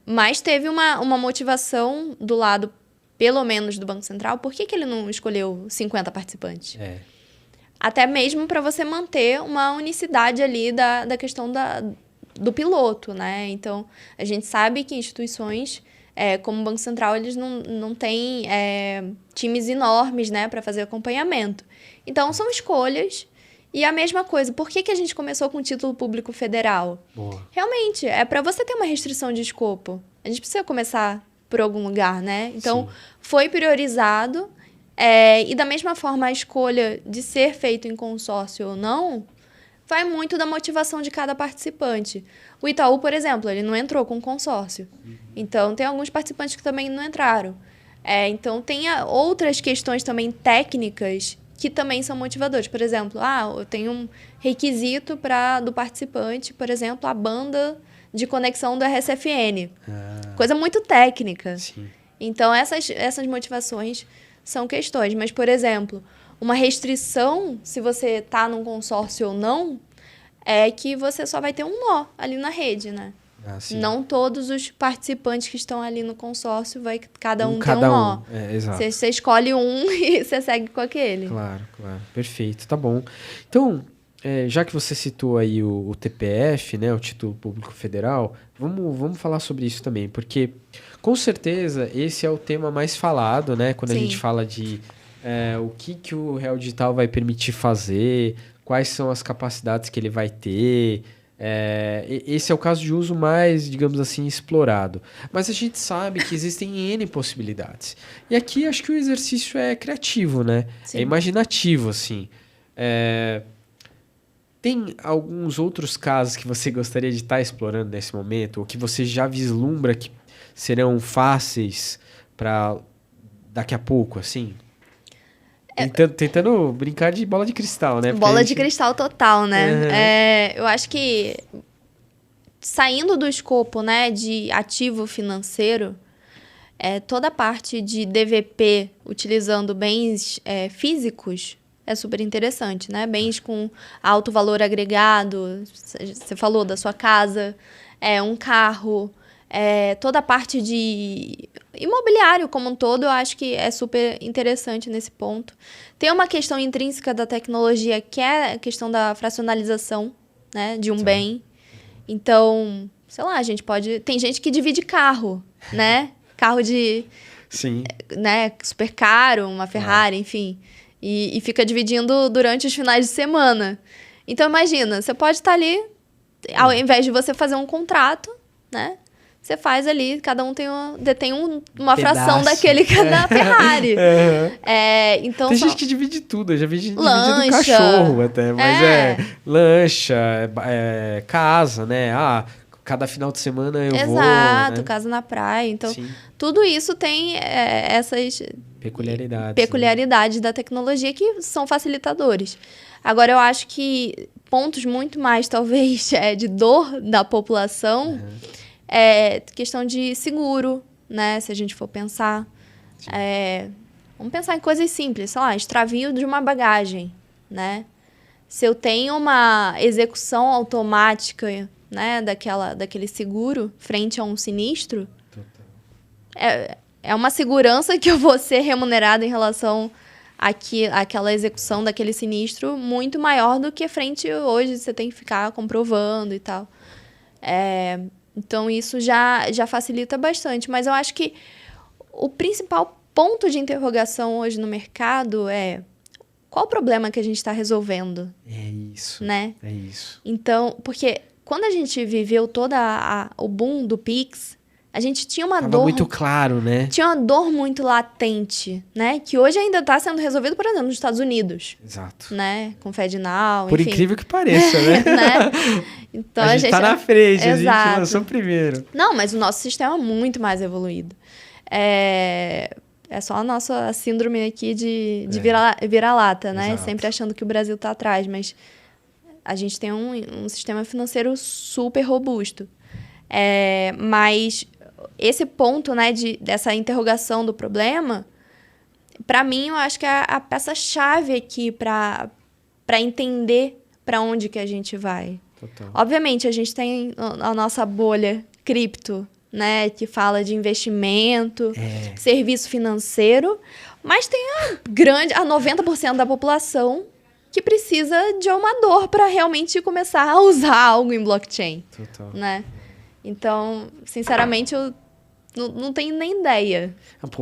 Mas teve uma motivação do lado, pelo menos, do Banco Central. Por que ele não escolheu 50 participantes? Até mesmo para você manter uma unicidade ali da questão do piloto, né? Então, a gente sabe que instituições como o Banco Central, eles não têm times enormes, né, para fazer acompanhamento. Então, são escolhas. E a mesma coisa, por que a gente começou com o título público federal? Boa. Realmente, é para você ter uma restrição de escopo. A gente precisa começar por algum lugar, né? Então, Sim. foi priorizado. E da mesma forma, a escolha de ser feito em consórcio ou não vai muito da motivação de cada participante. O Itaú, por exemplo, ele não entrou com consórcio. Então, tem alguns participantes que também não entraram. Então, tem outras questões também técnicas que também são motivadores. Por exemplo, eu tenho um requisito do participante, por exemplo, a banda de conexão do RSFN. Coisa muito técnica. Sim. Então, essas motivações são questões. Mas, por exemplo, uma restrição, se você está num consórcio ou não, é que você só vai ter um nó ali na rede, né? Não todos os participantes que estão ali no consórcio, cada um ter um nó. Exato. Você escolhe um e você segue com aquele. Claro. Perfeito, tá bom. Então, já que você citou aí o TPF, né, o Título Público Federal, vamos falar sobre isso também, porque com certeza esse é o tema mais falado, né, quando a gente fala de o que o Real Digital vai permitir fazer, quais são as capacidades que ele vai ter. Esse é o caso de uso mais, digamos assim, explorado. Mas a gente sabe que existem N possibilidades. E aqui acho que o exercício é criativo, né? Sim. É imaginativo, assim. Tem alguns outros casos que você gostaria de estar explorando nesse momento? Ou que você já vislumbra que serão fáceis para daqui a pouco, assim? Tentando brincar de bola de cristal, né? Bola de cristal total, né? Eu acho que saindo do escopo, né, de ativo financeiro, toda a parte de DVP utilizando bens físicos é super interessante, né? Bens com alto valor agregado, você falou da sua casa, um carro, toda a parte de imobiliário como um todo, eu acho que é super interessante nesse ponto. Tem uma questão intrínseca da tecnologia, que é a questão da fracionalização, né, de um bem. Então, sei lá, a gente pode... Tem gente que divide carro, né? Carro de... Sim. Né, super caro, uma Ferrari, enfim. E fica dividindo durante os finais de semana. Então, imagina, você pode estar ali, ao invés de você fazer um contrato, né? Você faz ali, cada um detém uma fração daquele da Ferrari. Então tem gente que divide tudo, eu já vi gente lancha, dividindo cachorro até, mas lancha, casa, né? Cada final de semana eu vou... Exato, né? casa na praia. Então, Sim. Tudo isso tem essas peculiaridades da tecnologia que são facilitadores. Agora, eu acho que pontos muito mais, talvez, de dor da população... questão de seguro, né? Se a gente for pensar. Vamos pensar em coisas simples, sei lá, extravio de uma bagagem, né? Se eu tenho uma execução automática, né, daquele seguro frente a um sinistro, é uma segurança que eu vou ser remunerado em relação àquela execução daquele sinistro muito maior do que frente hoje você tem que ficar comprovando e tal. Então, isso já facilita bastante. Mas eu acho que o principal ponto de interrogação hoje no mercado é qual o problema que a gente está resolvendo? É isso. Né? É isso. Então, porque quando a gente viveu todo o boom do Pix, a gente tinha uma Tava dor... muito claro, né? Tinha uma dor muito latente, né? Que hoje ainda está sendo resolvido, por exemplo, nos Estados Unidos. Exato. Né? Com FedNow, Por enfim. incrível que pareça, né? Então, a gente tá na frente, Exato. A gente lançou primeiro. Não, mas o nosso sistema é muito mais evoluído. É só a nossa síndrome aqui de vira-lata, né? Exato. Sempre achando que o Brasil tá atrás, mas a gente tem um sistema financeiro super robusto. Mas esse ponto, né, dessa interrogação do problema para mim, eu acho que é a peça-chave aqui para entender para onde que a gente vai. Total. Obviamente, a gente tem a nossa bolha cripto, né, que fala de investimento, serviço financeiro, mas tem a 90% da população que precisa de uma dor para realmente começar a usar algo em blockchain. Total. Né? Então, sinceramente, eu não tenho nem ideia.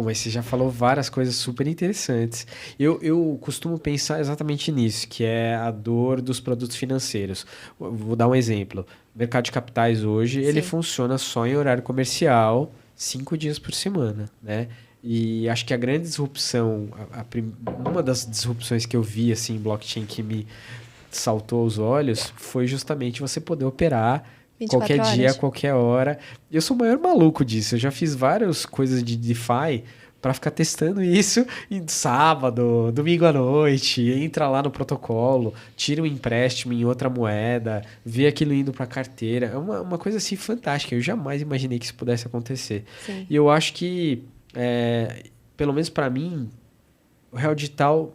Mas você já falou várias coisas super interessantes. Eu costumo pensar exatamente nisso, que é a dor dos produtos financeiros. Vou dar um exemplo. O mercado de capitais hoje, ele funciona só em horário comercial, 5 dias por semana, né? E acho que a grande disrupção, uma das disrupções que eu vi assim, em blockchain que me saltou aos olhos, foi justamente você poder operar qualquer dia, qualquer hora. Eu sou o maior maluco disso. Eu já fiz várias coisas de DeFi para ficar testando isso em sábado, domingo à noite. Entra lá no protocolo, tira um empréstimo em outra moeda, vê aquilo indo para a carteira. É uma coisa assim fantástica. Eu jamais imaginei que isso pudesse acontecer. Sim. E eu acho que, pelo menos para mim, o real digital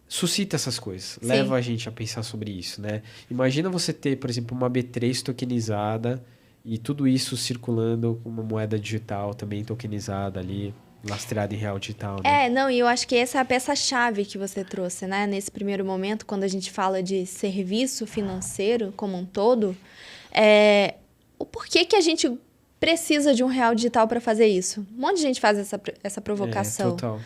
suscita essas coisas, leva a gente a pensar sobre isso, né? Imagina você ter, por exemplo, uma B3 tokenizada e tudo isso circulando com uma moeda digital também tokenizada ali, lastreada em real digital, né? E eu acho que essa é a peça-chave que você trouxe, né? Nesse primeiro momento, quando a gente fala de serviço financeiro como um todo, o porquê que a gente precisa de um real digital para fazer isso? Um monte de gente faz essa provocação. Total.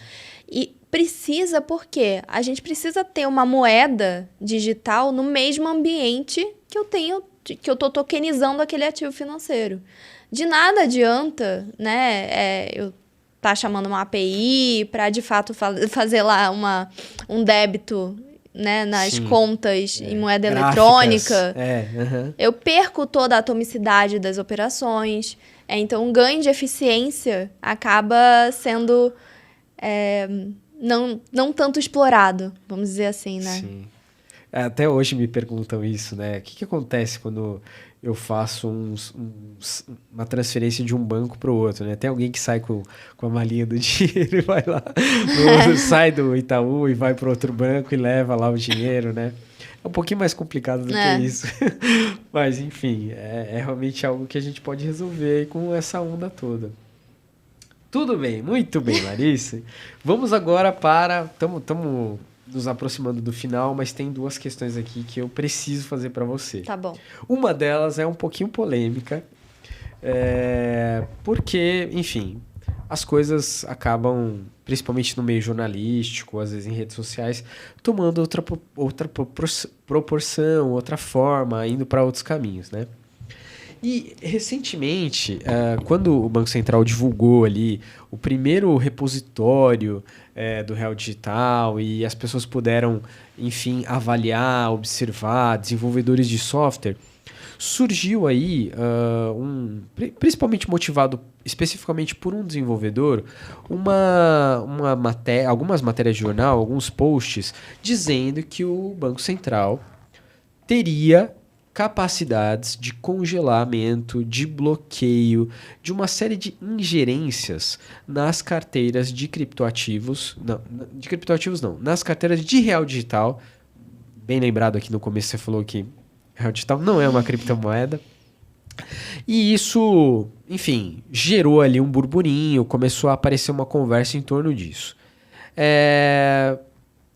E precisa porque a gente precisa ter uma moeda digital no mesmo ambiente que eu estou tokenizando aquele ativo financeiro. De nada adianta, né, eu estar chamando uma API para, de fato, fazer lá um débito, né, nas contas em moeda eletrônica. Eu perco toda a atomicidade das operações. Então, o ganho de eficiência acaba sendo não tanto explorado, vamos dizer assim, né? Sim. Até hoje me perguntam isso, né? O que acontece quando eu faço uma transferência de um banco para o outro, né? Tem alguém que sai com a malinha do dinheiro e vai lá, sai do Itaú e vai para outro banco e leva lá o dinheiro, né? É um pouquinho mais complicado do que isso. Mas, enfim, é realmente algo que a gente pode resolver com essa onda toda. Tudo bem, muito bem, Larissa. Vamos agora para... Estamos nos aproximando do final, mas tem 2 questões aqui que eu preciso fazer para você. Tá bom. Uma delas é um pouquinho polêmica, porque, enfim, as coisas acabam, principalmente no meio jornalístico, às vezes em redes sociais, tomando outra proporção, outra forma, indo para outros caminhos, né? E, recentemente, quando o Banco Central divulgou ali o primeiro repositório do Real Digital e as pessoas puderam, enfim, avaliar, observar, desenvolvedores de software, surgiu aí, principalmente motivado especificamente por um desenvolvedor, algumas matérias de jornal, alguns posts, dizendo que o Banco Central teria capacidades de congelamento, de bloqueio, de uma série de ingerências nas carteiras de criptoativos, nas carteiras de real digital. Bem lembrado aqui no começo você falou que real digital não é uma criptomoeda. E isso, enfim, gerou ali um burburinho, começou a aparecer uma conversa em torno disso.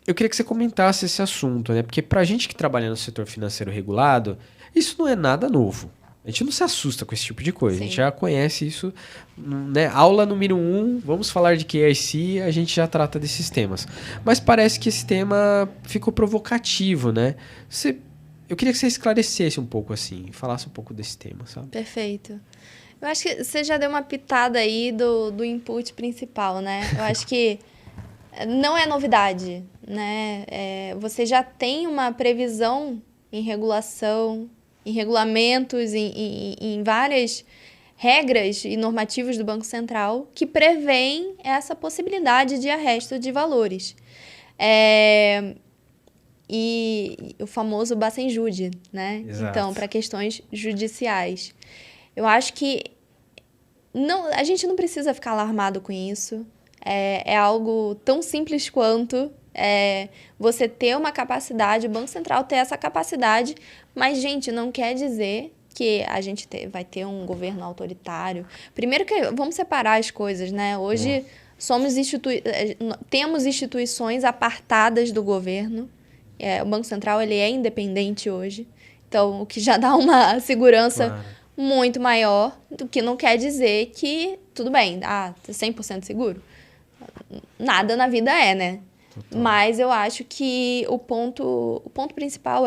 Eu queria que você comentasse esse assunto, né? Porque pra gente que trabalha no setor financeiro regulado, isso não é nada novo. A gente não se assusta com esse tipo de coisa. Sim. A gente já conhece isso, né? Aula número 1, vamos falar de KYC, a gente já trata desses temas. Mas parece que esse tema ficou provocativo, né? Eu queria que você esclarecesse um pouco assim, falasse um pouco desse tema, sabe? Perfeito. Eu acho que você já deu uma pitada aí do input principal, né? Eu acho que não é novidade, né? Você já tem uma previsão em regulação, em regulamentos, em várias regras e normativos do Banco Central que prevêem essa possibilidade de arresto de valores. E o famoso Bacenjude, né? Exato. Então, para questões judiciais. Eu acho que a gente não precisa ficar alarmado com isso. É algo tão simples quanto você ter uma capacidade, o Banco Central ter essa capacidade, mas, gente, não quer dizer que a gente vai ter um governo autoritário. Primeiro que vamos separar as coisas, né? Hoje temos instituições apartadas do governo. O Banco Central ele é independente hoje. Então, o que já dá uma segurança muito maior, do que não quer dizer que, tudo bem, 100% seguro. Nada na vida né? Total. Mas eu acho que o ponto principal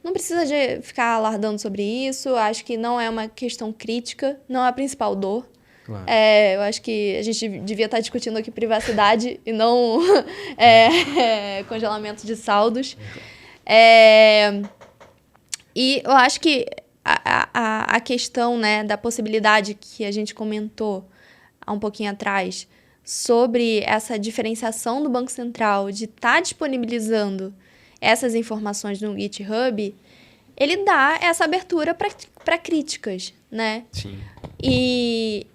não precisa de ficar alardando sobre isso, acho que não é uma questão crítica, não é a principal dor. Claro. Eu acho que a gente devia estar discutindo aqui privacidade e não congelamento de saldos. E eu acho que a questão, né, da possibilidade que a gente comentou há um pouquinho atrás sobre essa diferenciação do Banco Central de estar disponibilizando essas informações no GitHub, ele dá essa abertura para críticas, né? Sim. E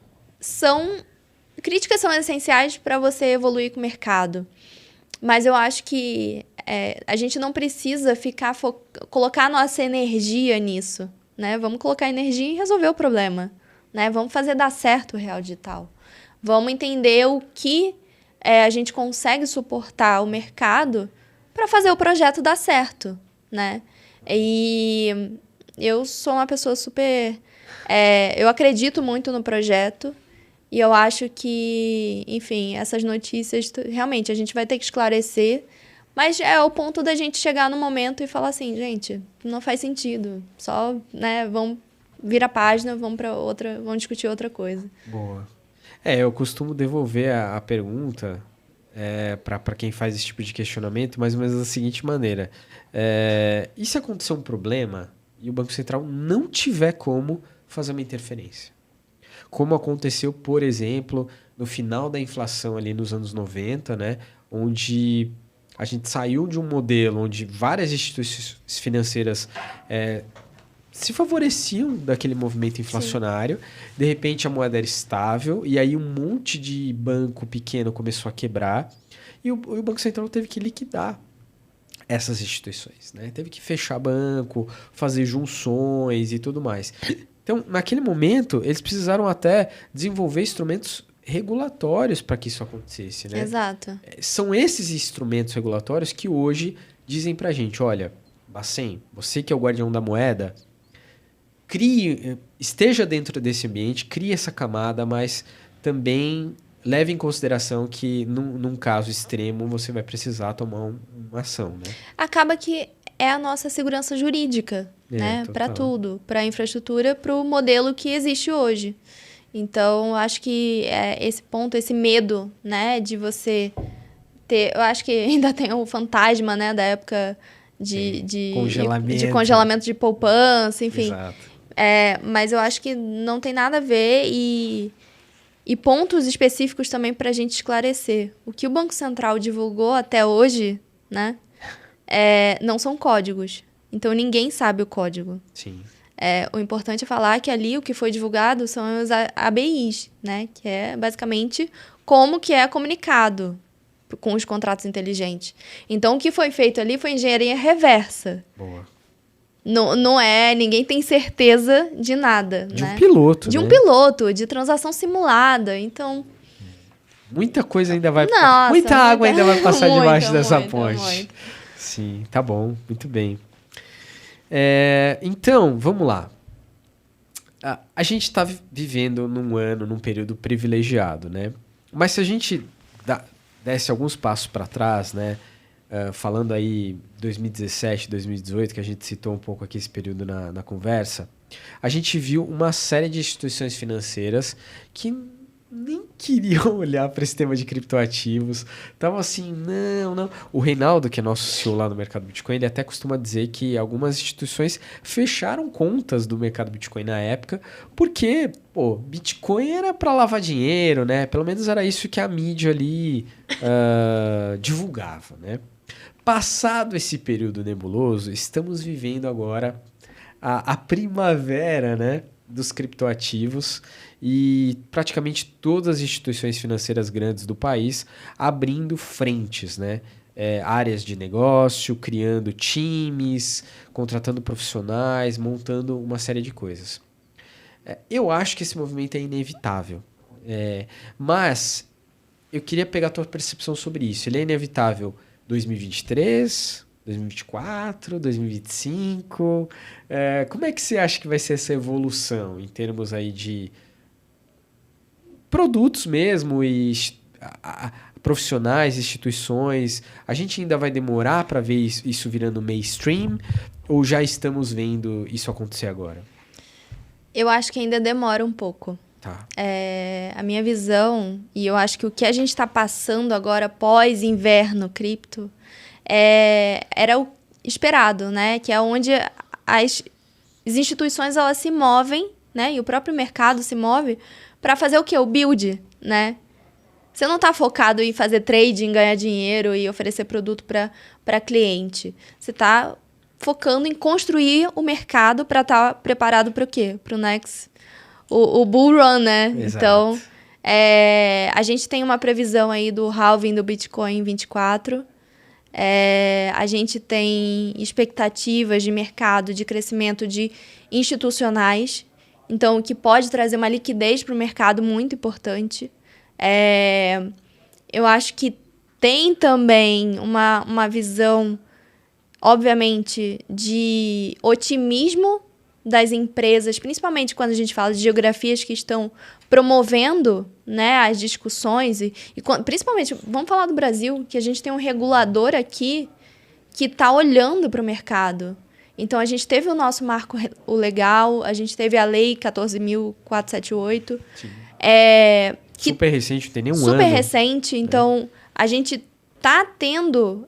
críticas são essenciais para você evoluir com o mercado. Mas eu acho que a gente não precisa colocar nossa energia nisso, né? Vamos colocar energia em resolver o problema, né? Vamos fazer dar certo o Real Digital. Vamos entender o que a gente consegue suportar o mercado para fazer o projeto dar certo, né? E eu sou uma pessoa super... eu acredito muito no projeto e eu acho que, enfim, essas notícias, realmente, a gente vai ter que esclarecer, mas é o ponto da gente chegar no momento e falar assim, gente, não faz sentido, só, né, vamos virar a página, vamos para outra, vamos discutir outra coisa. Boa. Eu costumo devolver a pergunta para quem faz esse tipo de questionamento mais ou menos da seguinte maneira. E se acontecer um problema e o Banco Central não tiver como fazer uma interferência? Como aconteceu, por exemplo, no final da inflação ali nos anos 90, né, onde a gente saiu de um modelo onde várias instituições financeiras se favoreciam daquele movimento inflacionário. Sim. De repente a moeda era estável e aí um monte de banco pequeno começou a quebrar e o Banco Central teve que liquidar essas instituições, né? Teve que fechar banco, fazer junções e tudo mais. Então, naquele momento, eles precisaram até desenvolver instrumentos regulatórios para que isso acontecesse, né? Exato. São esses instrumentos regulatórios que hoje dizem para a gente, olha, Bacen, você que é o guardião da moeda, esteja dentro desse ambiente, crie essa camada, mas também leve em consideração que num caso extremo você vai precisar tomar uma ação, né? Acaba que é a nossa segurança jurídica, né? Para tudo, para a infraestrutura, para o modelo que existe hoje. Então, acho que esse ponto, esse medo, né, de você ter... Eu acho que ainda tem o fantasma, né, da época de congelamento de poupança, enfim. Exato. Mas eu acho que não tem nada a ver e pontos específicos também para a gente esclarecer. O que o Banco Central divulgou até hoje, né, não são códigos. Então, ninguém sabe o código. Sim. O importante é falar que ali o que foi divulgado são os ABIs, né, que é basicamente como que é comunicado com os contratos inteligentes. Então, o que foi feito ali foi engenharia reversa. Boa. Não ninguém tem certeza de nada, de né? Um piloto, de um piloto, de transação simulada, então... Muita coisa ainda vai... Muita água ainda vai passar debaixo dessa ponte. Sim, tá bom, muito bem. Então, vamos lá. A gente está vivendo num período privilegiado, né? Mas se a gente desse alguns passos para trás, né? Falando aí 2017, 2018, que a gente citou um pouco aqui esse período na conversa, a gente viu uma série de instituições financeiras que nem queriam olhar para esse tema de criptoativos. Estavam assim, não. O Reinaldo, que é nosso CEO lá no mercado Bitcoin, ele até costuma dizer que algumas instituições fecharam contas do mercado Bitcoin na época, porque, Bitcoin era para lavar dinheiro, né? Pelo menos era isso que a mídia ali divulgava, né? Passado esse período nebuloso, estamos vivendo agora a primavera, né, dos criptoativos e praticamente todas as instituições financeiras grandes do país abrindo frentes, né? Áreas de negócio, criando times, contratando profissionais, montando uma série de coisas. Eu acho que esse movimento é inevitável, mas eu queria pegar a tua percepção sobre isso. Ele é inevitável 2023, 2024, 2025? Como é que você acha que vai ser essa evolução em termos aí de produtos mesmo e profissionais, instituições? A gente ainda vai demorar para ver isso virando mainstream ou já estamos vendo isso acontecer agora? Eu acho que ainda demora um pouco. Tá. A minha visão, e eu acho que o que a gente está passando agora pós-inverno cripto, era o esperado, né? Que é onde as instituições elas se movem, né? E o próprio mercado se move para fazer o quê? O build, né? Você não está focado em fazer trading, ganhar dinheiro e oferecer produto para cliente. Você está focando em construir o mercado para estar preparado para o quê? Para o next... O bull run, né? Exato. Então, a gente tem uma previsão aí do halving do Bitcoin em 24. A gente tem expectativas de mercado, de crescimento de institucionais. Então, o que pode trazer uma liquidez para o mercado muito importante. Eu acho que tem também uma visão, obviamente, de otimismo das empresas, principalmente quando a gente fala de geografias que estão promovendo, né, as discussões. Principalmente, vamos falar do Brasil, que a gente tem um regulador aqui que está olhando para o mercado. Então, a gente teve o nosso marco legal, a gente teve a Lei 14.478. Super recente, não tem nenhum ano. Super recente. Então, a gente está tendo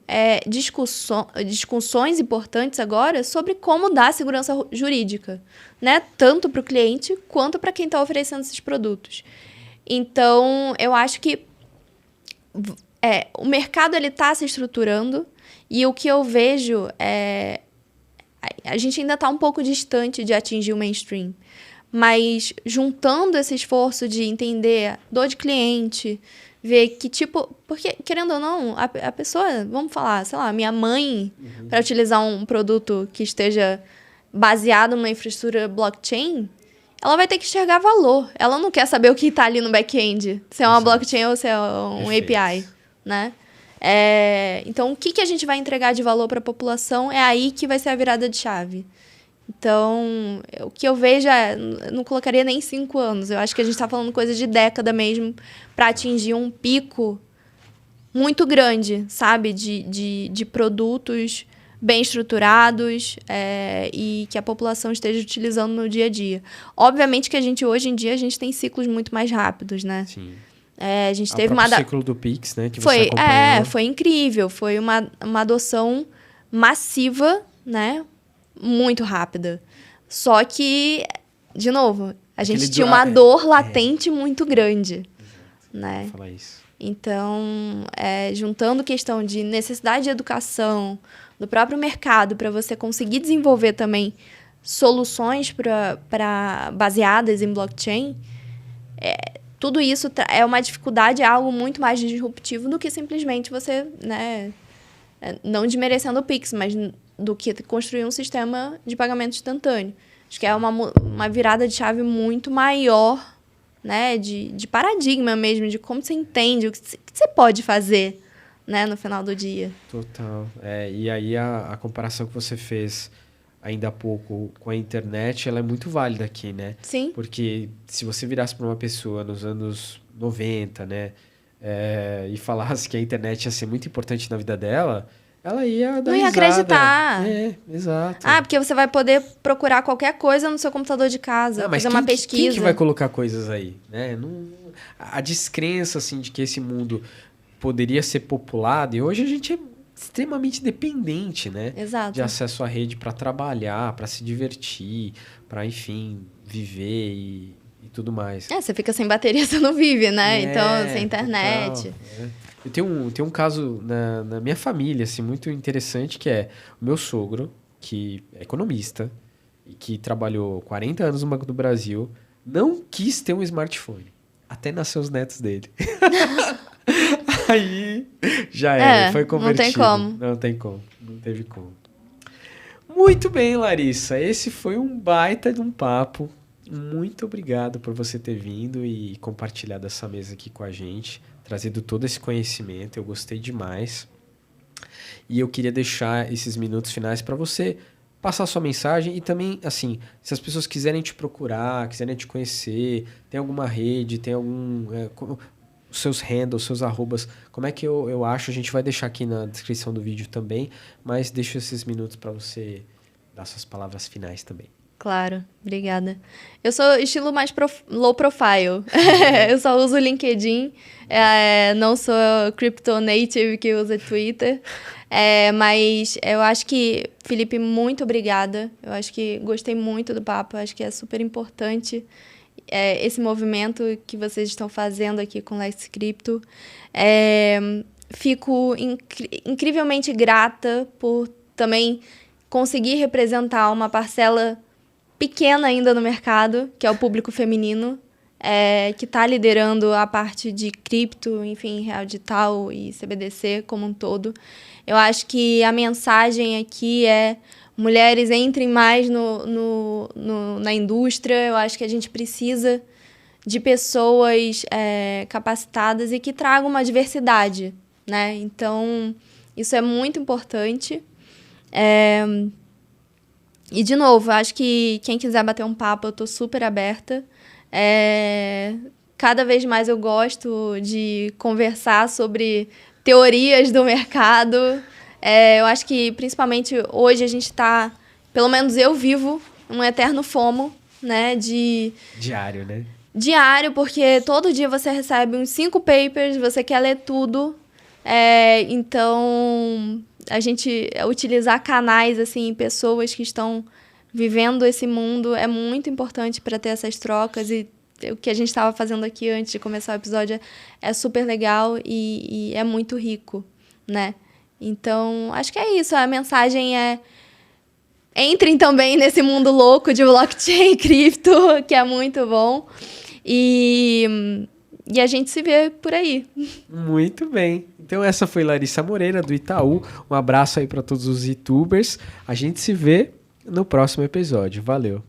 discussões importantes agora sobre como dar segurança jurídica, né? Tanto para o cliente quanto para quem está oferecendo esses produtos. Então, eu acho que o mercado está se estruturando e o que eu vejo a gente ainda está um pouco distante de atingir o mainstream. Mas juntando esse esforço de entender dor de cliente, ver que tipo... Porque, querendo ou não, a pessoa, vamos falar, sei lá, minha mãe, para utilizar um produto que esteja baseado numa infraestrutura blockchain, ela vai ter que enxergar valor. Ela não quer saber o que está ali no back-end, se é uma blockchain ou se é um API, né? Então, o que a gente vai entregar de valor para a população é aí que vai ser a virada de chave. Então, o que eu vejo eu não colocaria nem 5 anos. Eu acho que a gente está falando coisa de década mesmo para atingir um pico muito grande, sabe? De produtos bem estruturados e que a população esteja utilizando no dia a dia. Obviamente que hoje em dia, a gente tem ciclos muito mais rápidos, né? Sim. A gente teve o ciclo do Pix, né? Que você acompanhou. Foi incrível. Foi uma adoção massiva, né? Muito rápida. Só que, de novo, a gente tinha uma dor latente muito grande. Né? Vou falar isso. Então, juntando questão de necessidade de educação, do próprio mercado, para você conseguir desenvolver também soluções baseadas em blockchain, tudo isso é uma dificuldade, é algo muito mais disruptivo do que simplesmente você, né, não desmerecendo o Pix, mas do que construir um sistema de pagamento instantâneo. Acho que é uma virada de chave muito maior, né, de paradigma mesmo, de como você entende, o que você pode fazer, né, no final do dia. Total. E aí a comparação que você fez ainda há pouco com a internet, ela é muito válida aqui, né? Sim. Porque se você virasse para uma pessoa nos anos 90, né, e falasse que a internet ia ser muito importante na vida dela, ela ia dar Não ia risada. acreditar. Exato. Porque você vai poder procurar qualquer coisa no seu computador de casa, fazer uma pesquisa. Quem que vai colocar coisas aí? Né? A descrença assim, de que esse mundo poderia ser populado, e hoje a gente é extremamente dependente, né? Exato. De acesso à rede para trabalhar, para se divertir, para, enfim, viver e tudo mais. Você fica sem bateria, você não vive, né? Então, sem internet. Eu tenho um caso na minha família, assim, muito interessante, que é o meu sogro, que é economista e que trabalhou 40 anos no Banco do Brasil, não quis ter um smartphone. Até nasceu os netos dele. Aí já era, foi convertido. Não tem como. Não tem como, não teve como. Muito bem, Larissa. Esse foi um baita de um papo. Muito obrigado por você ter vindo e compartilhado essa mesa aqui com a gente, trazido todo esse conhecimento. Eu gostei demais. E eu queria deixar esses minutos finais para você passar sua mensagem e também, assim, se as pessoas quiserem te procurar, quiserem te conhecer, tem alguma rede, tem algum... os seus handles, seus arrobas, como é que eu acho? A gente vai deixar aqui na descrição do vídeo também, mas deixo esses minutos para você dar suas palavras finais também. Claro, obrigada. Eu sou estilo mais low profile. Eu só uso o LinkedIn. Não sou crypto native que usa Twitter. Mas eu acho que, Felipe, muito obrigada. Eu acho que gostei muito do papo. Eu acho que é super importante esse movimento que vocês estão fazendo aqui com Let's Crypto. Fico incrivelmente grata por também conseguir representar uma parcela pequena ainda no mercado, que é o público feminino, que está liderando a parte de cripto, enfim, real digital e CBDC como um todo. Eu acho que a mensagem aqui é: mulheres, entrem mais na indústria. Eu acho que a gente precisa de pessoas capacitadas e que tragam uma diversidade, né? Então, isso é muito importante. E, de novo, acho que quem quiser bater um papo, eu estou super aberta. Cada vez mais eu gosto de conversar sobre teorias do mercado. Eu acho que, principalmente, hoje a gente está... Pelo menos eu vivo um eterno FOMO, né? Diário, né? Diário, porque todo dia você recebe uns 5 papers, você quer ler tudo. Então, a gente utilizar canais, assim, pessoas que estão vivendo esse mundo é muito importante para ter essas trocas. E o que a gente estava fazendo aqui antes de começar o episódio é super legal e é muito rico, né? Então, acho que é isso. A mensagem é: entrem também nesse mundo louco de blockchain e cripto, que é muito bom. E a gente se vê por aí. Muito bem. Então essa foi Larissa Moreira, do Itaú. Um abraço aí para todos os youtubers. A gente se vê no próximo episódio. Valeu.